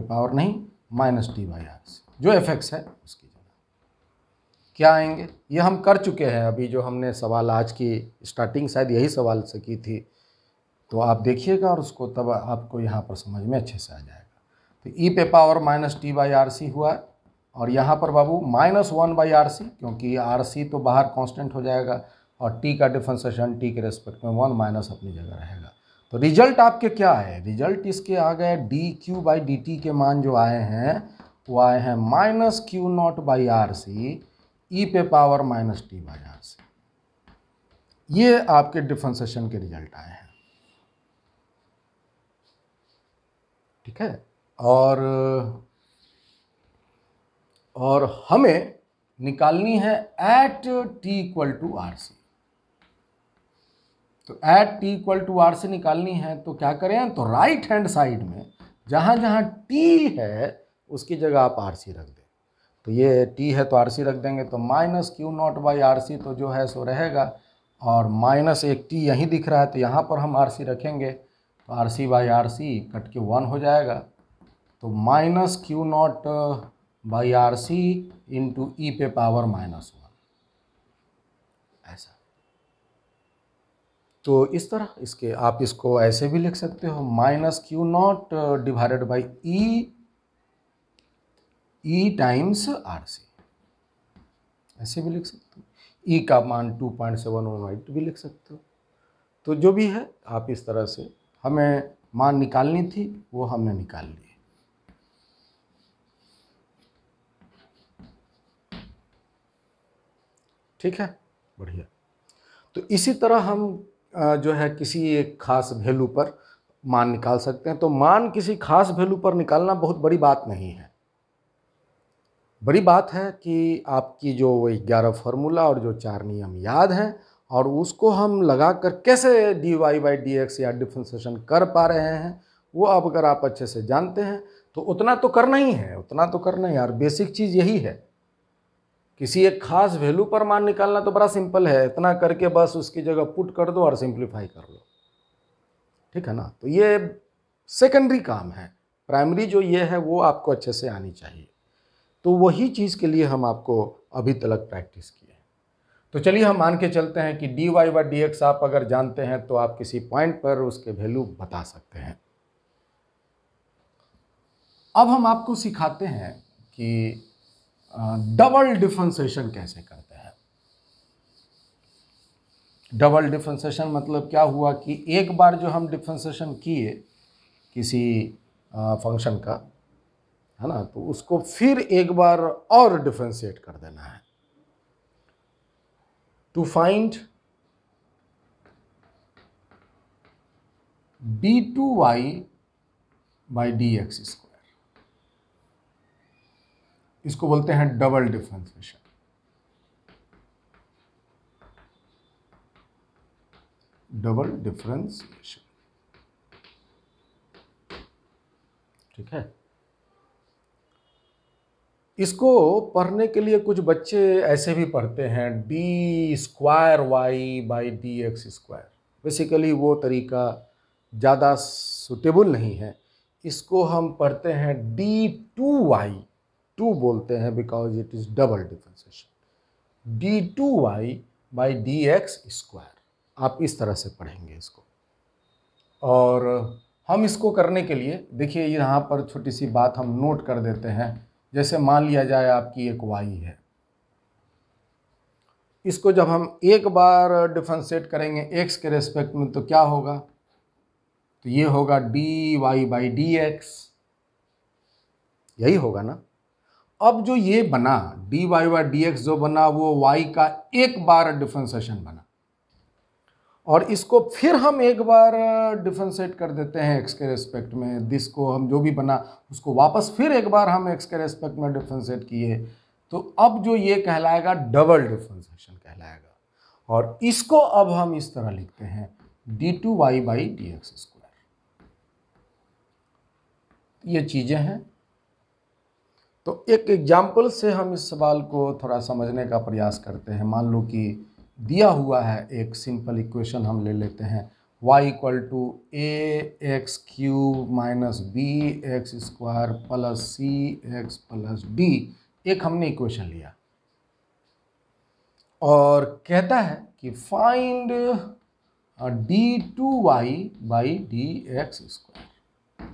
पावर नहीं -t बाई RC, जो fx है उसकी जगह क्या आएंगे। ये हम कर चुके हैं अभी, जो हमने सवाल आज की स्टार्टिंग शायद यही सवाल से की थी, तो आप देखिएगा और उसको तब आपको यहाँ पर समझ में अच्छे से आ जाएगा। तो e पे पावर -t बाई RC हुआ, और यहाँ पर बाबू -1 बाई RC, क्योंकि RC तो बाहर कांस्टेंट हो जाएगा और t का डिफ्रेंसिएशन t के रेस्पेक्ट में 1 माइनस अपनी जगह रहेगा। तो रिजल्ट आपके क्या है, रिजल्ट इसके आ गए dq बाई dt के मान जो आए हैं वो आए हैं -Q0 बाई RC e पे पावर -t बाई RC। ये आपके डिफ्रेंसिएशन के रिजल्ट आए हैं। ठीक है, और हमें निकालनी है at t equal to RC। तो at t equal to RC निकालनी है, तो क्या करें, तो राइट हैंड साइड में जहां जहां t है उसकी जगह आप RC रख दें। तो ये t है तो RC रख देंगे, तो -Q0 बाई RC तो जो है सो रहेगा, और माइनस एक t यहीं दिख रहा है तो यहाँ पर हम RC रखेंगे, तो RC बाई RC कट के 1 हो जाएगा। तो -Q0 by RC into e पे पावर -1, ऐसा। तो इस तरह इसके आप इसको ऐसे भी लिख सकते हो, minus q naught divided by e times R C, ऐसे भी लिख सकते हो। ई का मान 2.718 भी लिख सकते हो। तो जो भी है आप इस तरह से, हमें मान निकालनी थी वो हमने निकाल ली। ठीक है, बढ़िया। तो इसी तरह हम जो है किसी एक खास वैल्यू पर मान निकाल सकते हैं। तो मान किसी खास वैल्यू पर निकालना बहुत बड़ी बात नहीं है। बड़ी बात है कि आपकी जो 11 फार्मूला और जो 4 नियम याद हैं और उसको हम लगाकर कैसे dy बाई dx या डिफरेंशिएशन कर पा रहे हैं, वो अब अगर आप अच्छे से जानते हैं तो उतना तो करना ही है, उतना तो करना ही यार। बेसिक चीज़ यही है। किसी एक खास वैल्यू पर मान निकालना तो बड़ा सिंपल है, इतना करके बस उसकी जगह पुट कर दो और सिंप्लीफाई कर लो, ठीक है ना। तो ये सेकेंडरी काम है, प्राइमरी जो ये है वो आपको अच्छे से आनी चाहिए। तो वही चीज़ के लिए हम आपको अभी तक प्रैक्टिस किए। तो चलिए हम मान के चलते हैं कि dy बाई dx आप अगर जानते हैं तो आप किसी पॉइंट पर उसके वैल्यू बता सकते हैं। अब हम आपको सिखाते हैं कि डबल डिफरेंशिएशन कैसे करते हैं। डबल डिफरेंशिएशन मतलब क्या हुआ कि एक बार जो हम डिफरेंशिएशन किए किसी फंक्शन का, है ना, तो उसको फिर एक बार और डिफरेंशिएट कर देना है। To find d2y by dx square, इसको बोलते हैं डबल डिफरेंशिएशन। डबल डिफरेंशिएशन, ठीक है। इसको पढ़ने के लिए कुछ बच्चे ऐसे भी पढ़ते हैं d square y by D x square. Basically वो तरीका ज़्यादा सुटेबल नहीं है। इसको हम पढ़ते हैं d2y, टू बोलते हैं because it is double differentiation, d2y by D x square. आप इस तरह से पढ़ेंगे इसको। और हम इसको करने के लिए देखिए यहाँ पर छोटी सी बात हम नोट कर देते हैं। जैसे मान लिया जाए आपकी एक y है, इसको जब हम एक बार डिफरेंशिएट करेंगे x के रेस्पेक्ट में तो क्या होगा, तो ये होगा dy बाई dx, यही होगा ना। अब जो ये बना dy बाई dx जो बना वो y का एक बार डिफरेंशिएशन बना, और इसको फिर हम एक बार डिफरेंशिएट कर देते हैं x के रेस्पेक्ट में। दिस को हम जो भी बना उसको वापस फिर एक बार हम x के रेस्पेक्ट में डिफरेंशिएट किए, तो अब जो ये कहलाएगा डबल डिफरेंशिएशन कहलाएगा। और इसको अब हम इस तरह लिखते हैं d2y बाई dx स्क्वायर। ये चीज़ें हैं। तो एक एग्जाम्पल से हम इस सवाल को थोड़ा समझने का प्रयास करते हैं। मान लो कि दिया हुआ है एक सिंपल इक्वेशन हम ले लेते हैं, y equal to ax cube minus bx square plus cx plus d। एक हमने इक्वेशन लिया और कहता है कि find d2y by dx square.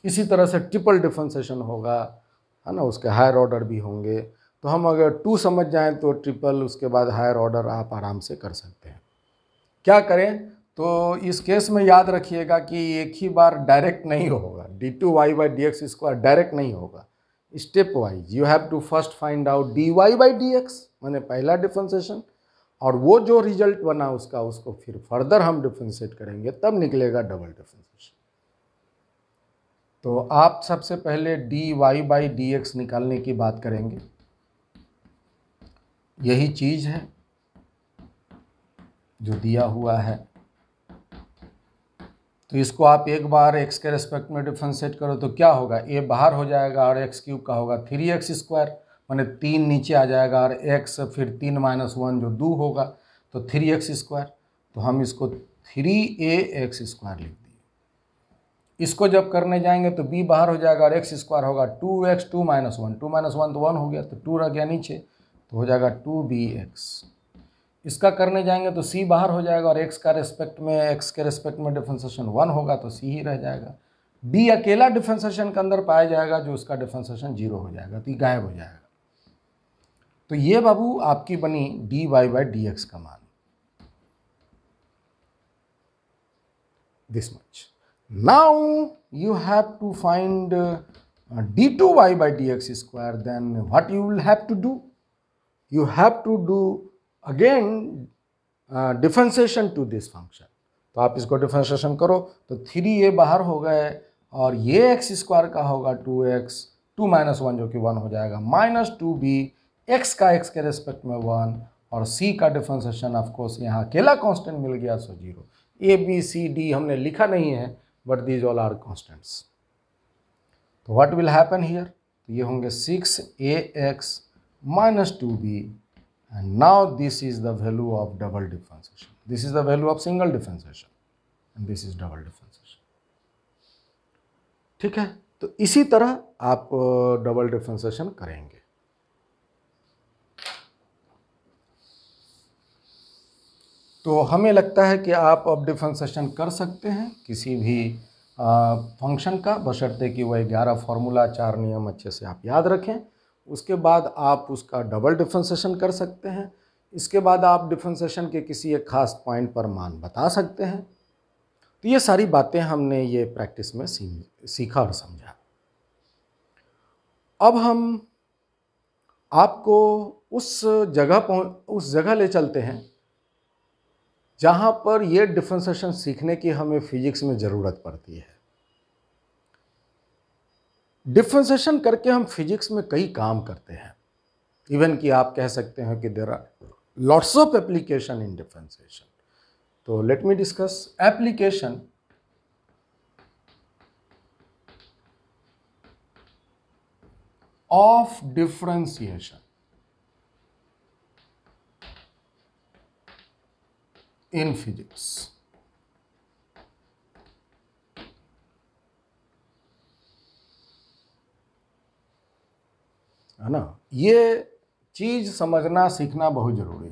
इसी तरह से ट्रिपल डिफरेंशिएशन होगा, है ना, उसके हायर ऑर्डर भी होंगे। तो हम अगर 2 समझ जाएं तो ट्रिपल, उसके बाद हायर ऑर्डर आप आराम से कर सकते हैं। क्या करें, तो इस केस में याद रखिएगा कि एक ही बार डायरेक्ट नहीं होगा, d2y by dx square direct नहीं होगा। Step wise you have to first find out dy by dx, माने पहला डिफरेंशिएशन, और वो जो रिजल्ट बना उसको फिर फर्दर हम डिफरेंशिएट करेंगे, तब निकलेगा डबल डिफरेंशिएशन। तो आप सबसे पहले dy बाई dx निकालने की बात करेंगे। यही चीज़ है जो दिया हुआ है। तो इसको आप एक बार x के रेस्पेक्ट में डिफरेंशिएट करो तो क्या होगा, a बाहर हो जाएगा और x क्यूब का होगा 3x स्क्वायर, माने 3 नीचे आ जाएगा और x फिर 3 माइनस 1 जो 2 होगा तो 3x स्क्वायर। तो हम इसको 3ax स्क्वायर लिख दिए। इसको जब करने जाएंगे तो b बाहर हो जाएगा और x स्क्वायर होगा 2x, 2 माइनस 1, 2 माइनस 1 तो 1 हो गया, तो 2 रह गया नीचे, तो हो जाएगा 2bx। इसका करने जाएंगे तो c बाहर हो जाएगा और x के रेस्पेक्ट में डिफरेंशिएशन 1 होगा तो c ही रह जाएगा। d अकेला डिफरेंशिएशन के अंदर पाया जाएगा जो उसका डिफरेंशिएशन 0 हो जाएगा, तो ये गायब हो जाएगा। तो ये बाबू आपकी बनी dy/dx का मान, this much. Now you have to find d2y/dx square. Then what you will have to do? You have to do again differentiation to this function. तो आप इसको डिफरेंशिएशन करो तो 3a बाहर हो गए और ये x स्क्वायर का होगा 2x, 2 - 1 जो कि 1 हो जाएगा, -2b, x का x के रेस्पेक्ट में 1 और c का डिफरेंशिएशन ऑफ कोर्स यहाँ अकेला कांस्टेंट मिल गया सो 0। a b c d हमने लिखा नहीं है but these all are constants. तो व्हाट विल हैपन हियर, तो ये होंगे 6ax - 2b and now this is the value of double differentiation, this is the value of single differentiation and this is double differentiation। ठीक है, तो इसी तरह आप डबल डिफरेंशिएशन करेंगे। तो हमें लगता है कि आप अब डिफरेंशिएशन कर सकते हैं किसी भी फंक्शन का, बशर्ते कि वह 11 फार्मूला 4 नियम अच्छे से आप याद रखें। उसके बाद आप उसका डबल डिफरेंशिएशन कर सकते हैं। इसके बाद आप डिफरेंशिएशन के किसी एक खास पॉइंट पर मान बता सकते हैं। तो ये सारी बातें हमने ये प्रैक्टिस में सीखा और समझा। अब हम आपको उस जगह ले चलते हैं जहाँ पर ये डिफरेंशिएशन सीखने की हमें फिजिक्स में ज़रूरत पड़ती है। डिफरेंशिएशन करके हम फिजिक्स में कई काम करते हैं, इवन कि आप कह सकते हैं कि there are lots of application in differentiation. तो let me discuss application of differentiation in physics. है ना, ये चीज समझना सीखना बहुत जरूरी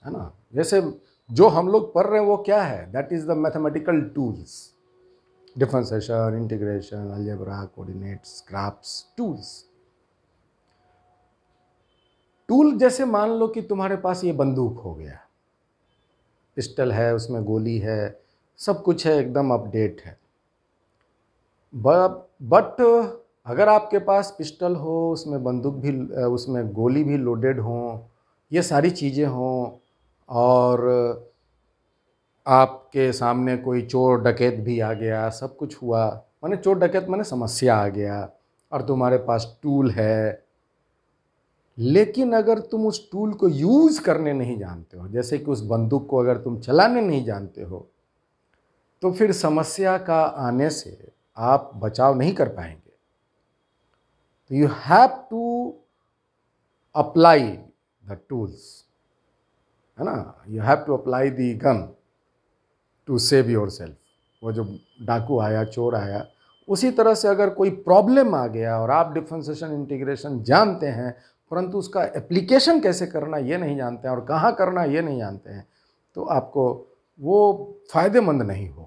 है ना। जैसे जो हम लोग पढ़ रहे हैं वो क्या है, that is the mathematical tools, differentiation, integration, algebra, coordinates, graphs, tools. Tool जैसे मान लो कि तुम्हारे पास ये बंदूक हो गया, पिस्टल है, उसमें गोली है, सब कुछ है, एकदम अपडेट है। बट अगर आपके पास पिस्टल हो, उसमें बंदूक भी, उसमें गोली भी लोडेड हो, ये सारी चीज़ें हों, और आपके सामने कोई चोर डकैत भी आ गया, सब कुछ हुआ, माने चोर डकैत माने समस्या आ गया, और तुम्हारे पास टूल है, लेकिन अगर तुम उस टूल को यूज़ करने नहीं जानते हो, जैसे कि उस बंदूक को अगर तुम चलाने नहीं जानते हो, तो फिर समस्या का आने से आप बचाव नहीं कर पाएंगे। तो you have to apply the tools, है ना, you have to apply the gun to save yourself. वो जो डाकू आया, चोर आया, उसी तरह से अगर कोई प्रॉब्लम आ गया और आप डिफरेंशिएशन, इंटीग्रेशन जानते हैं, परंतु उसका एप्लीकेशन कैसे करना ये नहीं जानते हैं और कहाँ करना ये नहीं जानते हैं, तो आपको वो फ़ायदेमंद नहीं होगा।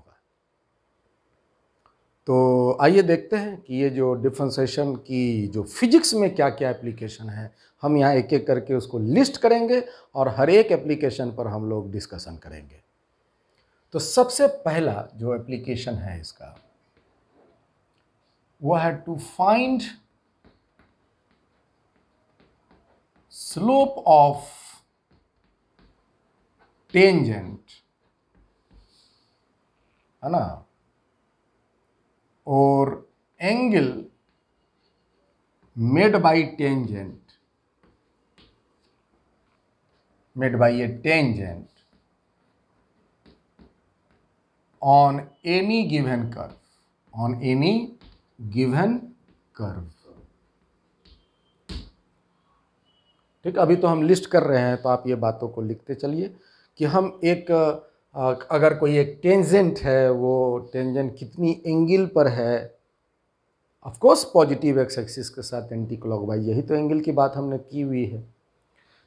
तो आइए देखते हैं कि ये जो डिफरेंशिएशन की जो फिजिक्स में क्या क्या एप्लीकेशन है, हम यहाँ एक एक करके उसको लिस्ट करेंगे और हर एक एप्लीकेशन पर हम लोग डिस्कशन करेंगे। तो सबसे पहला जो एप्लीकेशन है इसका, वो है to find slope of tangent, है ना, और angle made by tangent, made by a tangent on any given curve, on any given curve। ठीक, अभी तो हम लिस्ट कर रहे हैं, तो आप ये बातों को लिखते चलिए कि हम एक अगर कोई एक टेंजेंट है, वो टेंजेंट कितनी एंगल पर है, of course positive x axis के साथ एंटी क्लॉकवाइज, यही तो एंगल की बात हमने की हुई है।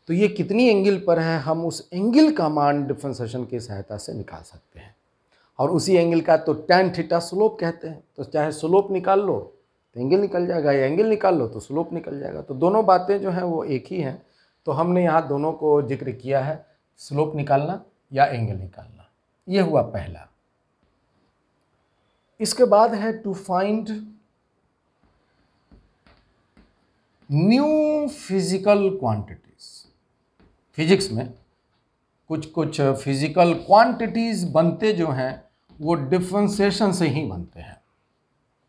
तो ये कितनी एंगल पर है, हम उस एंगल का मान डिफरेंशिएशन की सहायता से निकाल सकते हैं। और उसी एंगल का तो tan थीटा स्लोप कहते हैं। तो चाहे स्लोप निकाल लो तो एंगल निकल जाएगा, या एंगल निकाल लो तो स्लोप निकल जाएगा। तो दोनों बातें जो हैं वो एक ही हैं। तो हमने यहाँ दोनों को जिक्र किया है, स्लोप निकालना या एंगल निकालना। ये हुआ पहला। इसके बाद है to find new physical quantities. Physics में कुछ कुछ फिजिकल क्वांटिटीज बनते जो हैं वो डिफरेंशिएशन से ही बनते हैं।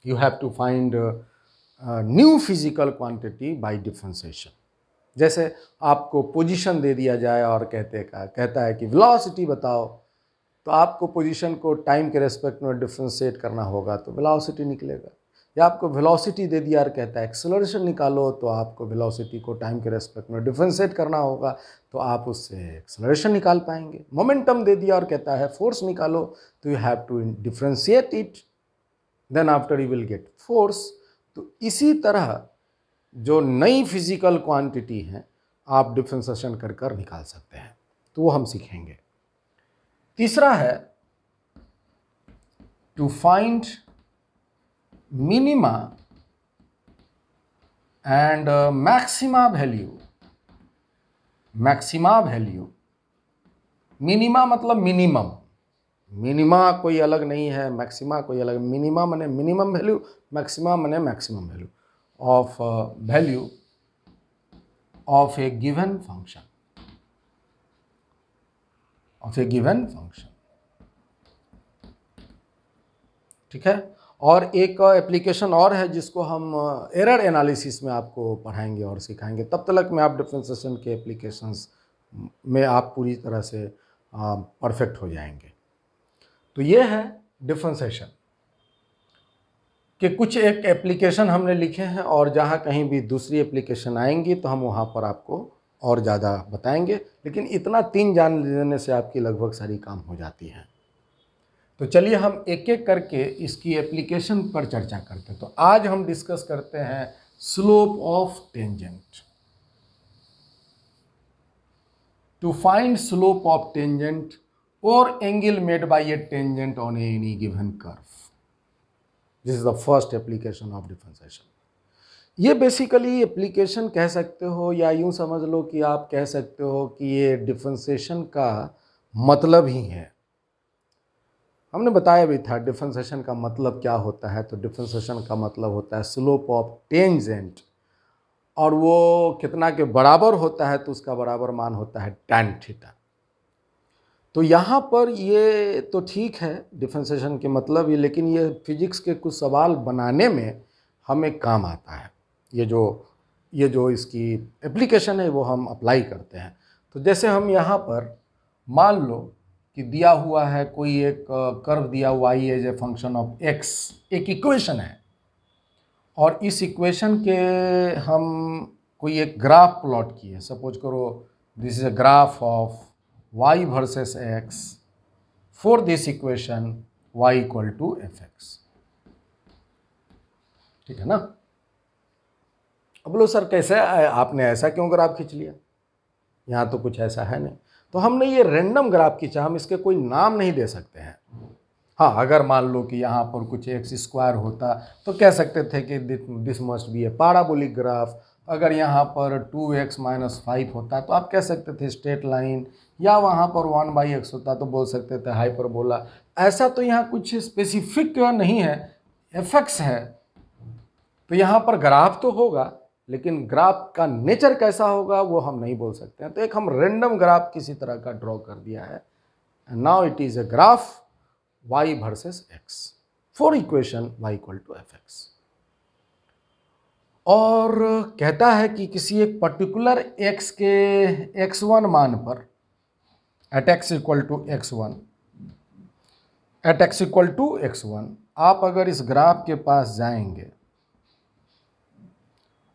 You have to find new physical quantity by differentiation. जैसे आपको पोजीशन दे दिया जाए और कहता है कि वेलोसिटी बताओ, तो आपको पोजीशन को टाइम के रेस्पेक्ट में डिफरेंशिएट करना होगा तो वेलोसिटी निकलेगा। या आपको वेलोसिटी दे दिया और कहता है एक्सेलरेशन निकालो, तो आपको वेलोसिटी को टाइम के रेस्पेक्ट में डिफरेंशिएट करना होगा तो आप उससे एक्सेलरेशन निकाल पाएंगे। मोमेंटम दे दिया और कहता है फोर्स निकालो, तो you have to differentiate it, then after you will get force. तो इसी तरह जो नई फिजिकल क्वांटिटी हैं आप डिफरेंशिएशन कर कर निकाल सकते हैं, तो वो हम सीखेंगे। तीसरा है to find minima and maxima value. Maxima value, minima मतलब मिनिमम, मिनिमा कोई अलग नहीं है, मैक्सिमा कोई अलग। मिनिमा माने मिनिमम वैल्यू, मैक्सिमा माने maximum value of value of a given function, of a given function. ठीक है। और एक एप्लीकेशन और है जिसको हम एरर एनालिसिस में आपको पढ़ाएंगे और सिखाएंगे। तब तक में आप डिफरेंशिएशन के एप्लीकेशंस में आप पूरी तरह से परफेक्ट हो जाएंगे। तो ये है डिफरेंशिएशन के कुछ एक एप्लीकेशन हमने लिखे हैं, और जहाँ कहीं भी दूसरी एप्लीकेशन आएंगी तो हम वहाँ पर आपको और ज़्यादा बताएंगे। लेकिन इतना 3 जान लेने से आपकी लगभग सारी काम हो जाती हैं। तो चलिए हम एक एक करके इसकी एप्लीकेशन पर चर्चा करते हैं। तो आज हम डिस्कस करते हैं slope of tangent. To find slope of tangent और angle made by a tangent on any given curve. This is the first application of differentiation. ये बेसिकली एप्लीकेशन कह सकते हो, या यूं समझ लो कि आप कह सकते हो कि ये डिफरेंशिएशन का मतलब ही है। हमने बताया भी था डिफरेंशिएशन का मतलब क्या होता है। तो डिफरेंशिएशन का मतलब होता है स्लोप ऑफ टेंजेंट, और वो कितना के बराबर होता है तो उसका बराबर मान होता है tan थीटा। तो यहाँ पर ये तो ठीक है डिफरेंशिएशन के मतलब ये, लेकिन ये फिजिक्स के कुछ सवाल बनाने में हमें काम आता है। ये जो इसकी एप्लीकेशन है वो हम अप्लाई करते हैं। तो जैसे हम यहाँ पर मान लो कि दिया हुआ है कोई एक कर्व दिया हुआ y as a function of x, एक इक्वेशन है, और इस इक्वेशन के हम कोई एक ग्राफ प्लॉट किए। सपोज करो this is a graph of y versus x for this equation y equal to fx। ठीक है ना। अब बोलो सर कैसे आपने ऐसा क्यों ग्राफ खींच लिया, यहाँ तो कुछ ऐसा है नहीं। तो हमने ये रैंडम ग्राफ खींचा, हम इसके कोई नाम नहीं दे सकते हैं। हाँ, अगर मान लो कि यहाँ पर कुछ एक्स स्क्वायर होता तो कह सकते थे कि this must be A parabolic graph. अगर यहाँ पर 2x - 5 होता तो आप कह सकते थे स्ट्रेट लाइन, या वहाँ पर 1/x होता तो बोल सकते थे हाइपरबोला। ऐसा तो यहाँ कुछ स्पेसिफिक नहीं है, एफएक्स है। तो यहाँ पर ग्राफ तो होगा, लेकिन ग्राफ का नेचर कैसा होगा वो हम नहीं बोल सकते हैं। तो एक हम रैंडम ग्राफ किसी तरह का ड्रॉ कर दिया है। And now it is a graph y versus x for equation y equal to fx। और कहता है कि किसी एक पर्टिकुलर x के x1 मान पर at x equal to x1, at x equal to x1 आप अगर इस ग्राफ के पास जाएंगे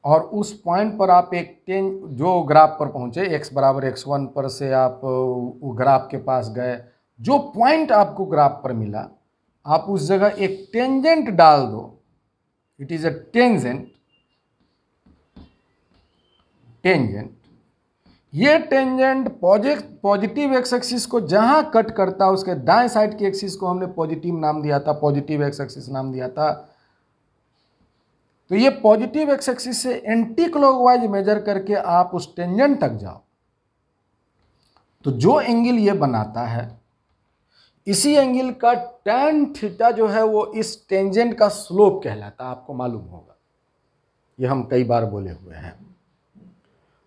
और उस पॉइंट पर आप एक जो ग्राफ पर पहुंचे x बराबर x1 पर से आप वो ग्राफ के पास गए, जो पॉइंट आपको ग्राफ पर मिला आप उस जगह एक टेंजेंट डाल दो। It is a tangent. ये टेंजेंट पॉजिटिव एक्स एक्सिस को जहां कट करता है उसके दाएं साइड की एक्सिस को हमने पॉजिटिव नाम दिया था, पॉजिटिव एक्स एक्सिस नाम दिया था। तो ये पॉजिटिव एक्स एक्सिस से एंटी क्लॉकवाइज मेजर करके आप उस टेंजेंट तक जाओ तो जो एंगल ये बनाता है, इसी एंगल का tan थीटा जो है वो इस टेंजेंट का स्लोप कहलाता है, आपको मालूम होगा, ये हम कई बार बोले हुए हैं।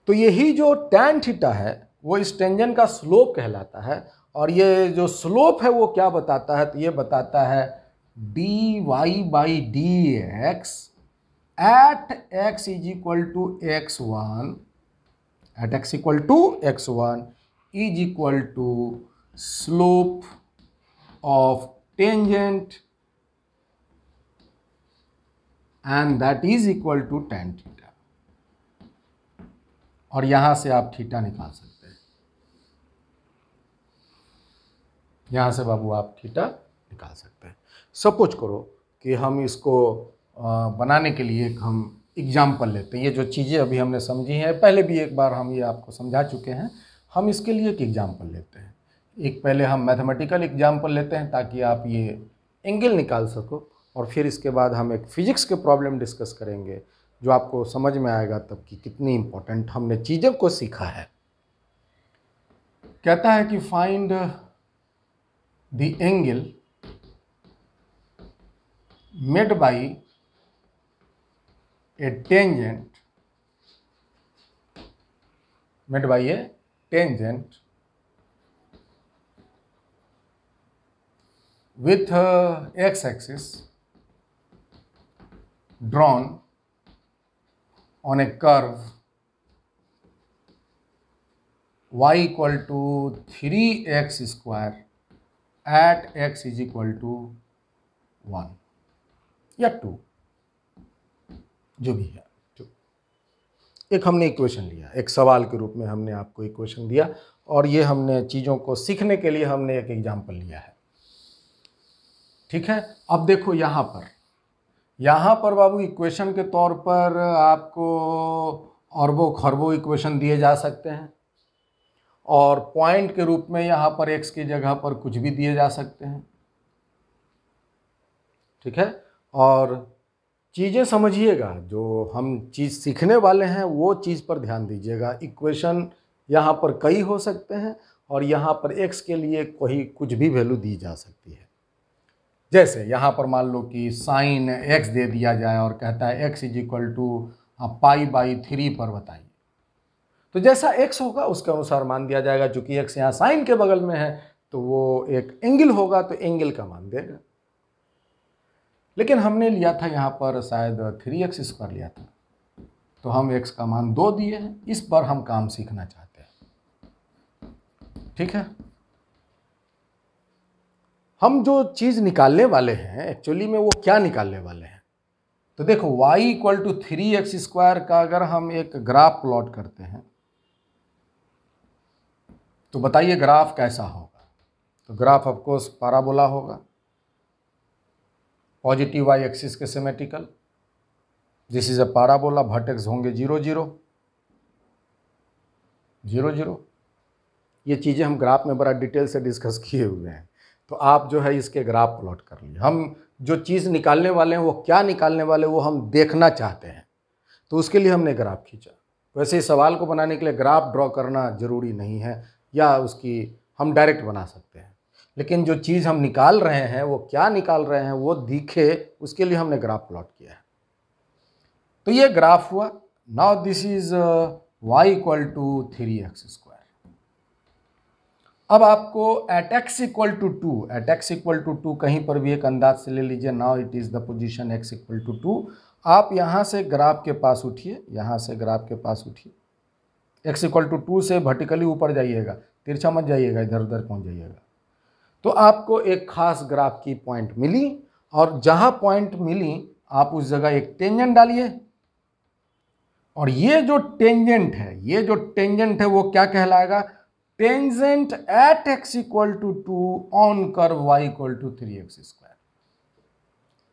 तो यही जो tan थीटा है वो इस टेंजेंट का स्लोप कहलाता है, और ये जो स्लोप है वो क्या बताता है, तो ये बताता है dy/dx at x = x1 at x = x1 is equal to slope of tangent and that is equal to tan theta. और यहां से आप थीटा निकाल सकते हैं, यहां से बाबू आप थीटा निकाल सकते हैं। सपोज करो कि हम इसको बनाने के लिए हम एग्जाम्पल लेते हैं। ये जो चीज़ें अभी हमने समझी हैं, पहले भी एक बार हम ये आपको समझा चुके हैं, हम इसके लिए एक एग्जाम्पल लेते हैं। एक पहले हम मैथमेटिकल एग्जाम्पल लेते हैं ताकि आप ये एंगल निकाल सको, और फिर इसके बाद हम एक फिजिक्स के प्रॉब्लम डिस्कस करेंगे जो आपको समझ में आएगा तब कि कितनी इम्पोर्टेंट हमने चीज़ों को सीखा है। कहता है कि find the angle made by a tangent with x-axis drawn on a curve y = 3x square at x = 1 या 2, जो भी है। एक हमने इक्वेशन लिया, एक सवाल के रूप में हमने आपको इक्वेशन दिया, और ये हमने चीज़ों को सीखने के लिए हमने एक एग्जाम्पल लिया है, ठीक है। अब देखो यहाँ पर बाबू इक्वेशन के तौर पर आपको अरबों खरबों इक्वेशन दिए जा सकते हैं, और पॉइंट के रूप में यहाँ पर एक्स की जगह पर कुछ भी दिए जा सकते हैं, ठीक है। और चीज़ें समझिएगा, जो हम चीज़ सीखने वाले हैं वो चीज़ पर ध्यान दीजिएगा। इक्वेशन यहाँ पर कई हो सकते हैं, और यहाँ पर x के लिए कोई कुछ भी वैल्यू दी जा सकती है। जैसे यहाँ पर मान लो कि साइन x दे दिया जाए और कहता है x = π/3 पर बताइए, तो जैसा x होगा उसके अनुसार मान दिया जाएगा। चूँकि x यहाँ साइन के बगल में है तो वो एक एंगल होगा, तो एंगल का मान देगा। लेकिन हमने लिया था यहाँ पर शायद 3x² लिया था, तो हम x का मान 2 दिए हैं। इस पर हम काम सीखना चाहते हैं, ठीक है। हम जो चीज़ निकालने वाले हैं एक्चुअली में वो क्या निकालने वाले हैं, तो देखो y = 3x² का अगर हम एक ग्राफ प्लॉट करते हैं तो बताइए ग्राफ कैसा होगा। तो ग्राफ ऑफकोर्स पैराबोला होगा, पॉजिटिव y एक्सिस के symmetrical. This is a parabola, vertex होंगे 0 0 0 0। ये चीज़ें हम ग्राफ में बड़ा डिटेल से डिस्कस किए हुए हैं, तो आप जो है इसके ग्राफ प्लॉट कर लीजिए। हम जो चीज़ निकालने वाले हैं वो क्या निकालने वाले वो हम देखना चाहते हैं, तो उसके लिए हमने ग्राफ खींचा। वैसे इस सवाल को बनाने के लिए ग्राफ ड्रॉ करना ज़रूरी नहीं है, या उसकी हम डायरेक्ट बना सकते हैं, लेकिन जो चीज़ हम निकाल रहे हैं वो क्या निकाल रहे हैं वो दिखे, उसके लिए हमने ग्राफ प्लॉट किया है। तो ये ग्राफ हुआ। Now this is y = 3x²। अब आपको एट x = 2 कहीं पर भी एक अंदाज से ले लीजिए। Now it is the position x = 2। आप यहाँ से ग्राफ के पास उठिए, यहाँ से ग्राफ के पास उठिए, x = 2 से वर्टिकली ऊपर जाइएगा, तिरछा मत जाइएगा, इधर उधर पहुँच जाइएगा। तो आपको एक खास ग्राफ की पॉइंट मिली, और जहाँ पॉइंट मिली आप उस जगह एक टेंजेंट डालिए, और ये जो टेंजेंट है वो क्या कहलाएगा, tangent at x = 2 on curve y = 3x²।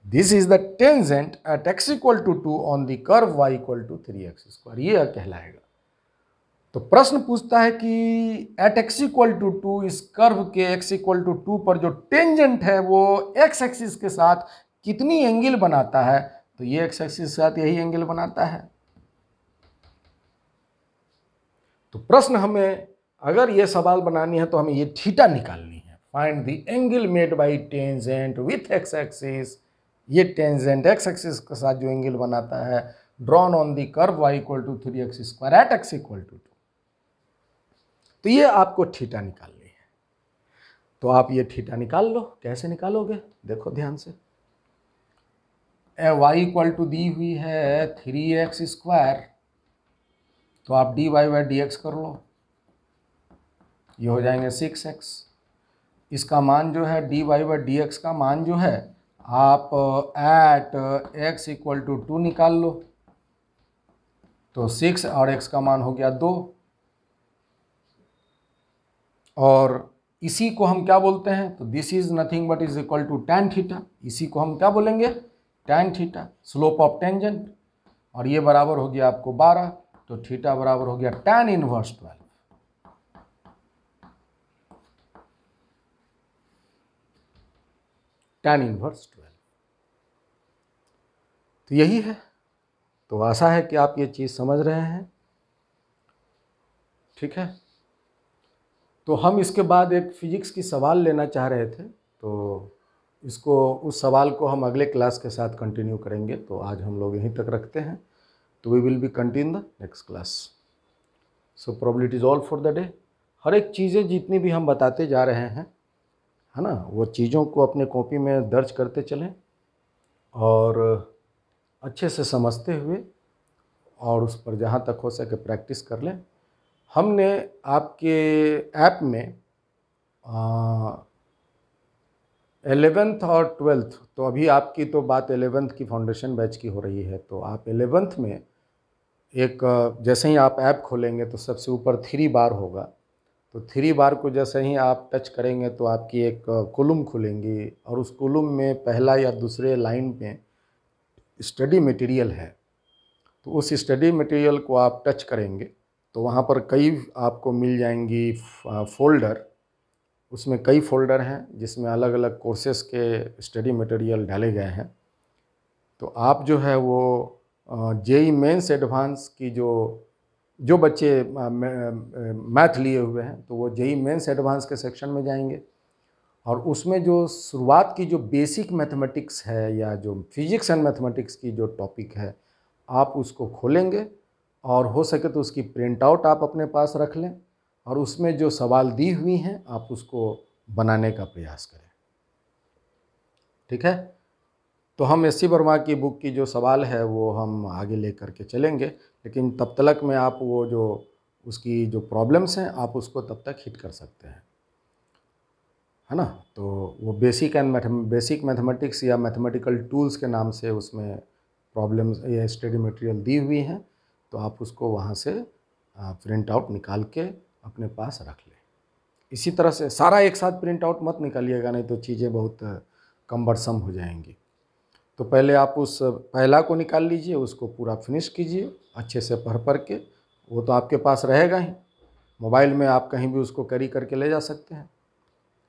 This is the tangent at x = 2 on the curve y = 3x², ये कहलाएगा। तो प्रश्न पूछता है कि एट x इक्वल टू 2 इस कर्व के x इक्वल टू 2 पर जो टेंजेंट है वो x एक्सिस के साथ कितनी एंगल बनाता है। तो ये x एक्सिस के साथ यही एंगल बनाता है। तो प्रश्न हमें अगर ये सवाल बनानी है तो हमें ये थीटा निकालनी है। Find the angle made by tangent with x axis. ये टेंजेंट x एक्सिस के साथ जो एंगल बनाता है drawn on the curve y equal to 3x square at x equal to 2। तो ये आपको थीटा निकालनी है। तो आप ये थीटा निकाल लो। कैसे निकालोगे देखो ध्यान से। y इक्वल टू दी हुई है 3x स्क्वायर, तो आप dy बाई dx कर लो, ये हो जाएंगे 6x। इसका मान जो है dy बाई dx का मान जो है आप एट x इक्वल टू 2 निकाल लो, तो 6 और x का मान हो गया 2। और इसी को हम क्या बोलते हैं, तो this is nothing but is equal to tan theta. इसी को हम क्या बोलेंगे, tan theta, slope of tangent. और ये बराबर हो गया आपको 12, तो थीटा बराबर हो गया tan इनवर्स 12। tan inverse 12। तो यही है। तो आशा है कि आप ये चीज़ समझ रहे हैं। ठीक है। तो हम इसके बाद एक फिजिक्स की सवाल लेना चाह रहे थे, तो इसको उस सवाल को हम अगले क्लास के साथ कंटिन्यू करेंगे। तो आज हम लोग यहीं तक रखते हैं। तो we will be continue the next class. So probability is all for the day. हर एक चीज़ें जितनी भी हम बताते जा रहे हैं, है ना, वो चीज़ों को अपने कॉपी में दर्ज करते चलें और अच्छे से समझते हुए और उस पर जहाँ तक हो सके प्रैक्टिस कर लें। हमने आपके ऐप में 11th और 12th, तो अभी आपकी तो बात 11th की फाउंडेशन बैच की हो रही है, तो आप 11th में एक जैसे ही आप ऐप खोलेंगे तो सबसे ऊपर 3 बार होगा। तो 3 बार को जैसे ही आप टच करेंगे तो आपकी एक कॉलम खुलेंगी और उस कॉलम में पहला या दूसरे लाइन में स्टडी मटेरियल है। तो उस स्टडी मटेरियल को आप टच करेंगे तो वहाँ पर कई आपको मिल जाएंगी फोल्डर। उसमें कई फोल्डर हैं जिसमें अलग अलग कोर्सेज़ के स्टडी मटेरियल डाले गए हैं। तो आप जो है वो जेई मेंस एडवांस की जो बच्चे मैथ लिए हुए हैं तो वो जेई मेंस एडवांस के सेक्शन में जाएंगे और उसमें जो शुरुआत की जो बेसिक मैथमेटिक्स है या जो फिजिक्स एंड मैथमेटिक्स की जो टॉपिक है आप उसको खोलेंगे और हो सके तो उसकी प्रिंट आउट आप अपने पास रख लें और उसमें जो सवाल दी हुई हैं आप उसको बनाने का प्रयास करें। ठीक है। तो हम एस सी वर्मा की बुक की जो सवाल है वो हम आगे लेकर के चलेंगे, लेकिन तब तक में आप वो जो उसकी जो प्रॉब्लम्स हैं आप उसको तब तक हिट कर सकते हैं, है ना। तो वो बेसिक मैथमेटिक्स या मैथमेटिकल टूल्स के नाम से उसमें प्रॉब्लम्स या स्टडी मटेरियल दी हुई हैं, तो आप उसको वहाँ से प्रिंट आउट निकाल के अपने पास रख लें। इसी तरह से सारा एक साथ प्रिंट आउट मत निकालिएगा, नहीं तो चीज़ें बहुत कम्बरसम हो जाएंगी। तो पहले आप उस पहला को निकाल लीजिए, उसको पूरा फिनिश कीजिए अच्छे से पढ़ के। वो तो आपके पास रहेगा ही, मोबाइल में आप कहीं भी उसको कैरी करके ले जा सकते हैं,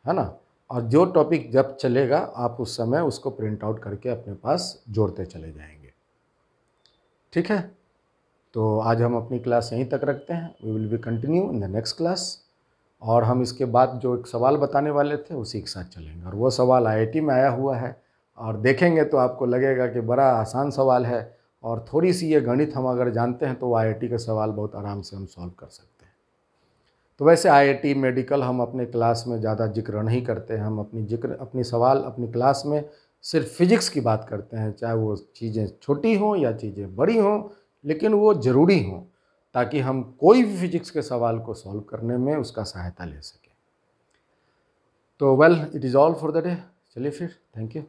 है ना। और जो टॉपिक जब चलेगा आप उस समय उसको प्रिंट आउट करके अपने पास जोड़ते चले जाएंगे। ठीक है। तो आज हम अपनी क्लास यहीं तक रखते हैं। We will be continue in the next class. और हम इसके बाद जो एक सवाल बताने वाले थे उसी के साथ चलेंगे, और वो सवाल आईआईटी में आया हुआ है और देखेंगे तो आपको लगेगा कि बड़ा आसान सवाल है और थोड़ी सी ये गणित हम अगर जानते हैं तो वो आईआईटी का सवाल बहुत आराम से हम सॉल्व कर सकते हैं। तो वैसे आईआईटी मेडिकल हम अपने क्लास में ज़्यादा जिक्र नहीं करते हैं। हम अपनी सवाल अपनी क्लास में सिर्फ फिजिक्स की बात करते हैं, चाहे वो चीज़ें छोटी हों या चीज़ें बड़ी हों, लेकिन वो ज़रूरी हों ताकि हम कोई भी फिजिक्स के सवाल को सॉल्व करने में उसका सहायता ले सकें। तो well it is all for the day. चलिए फिर, थैंक यू।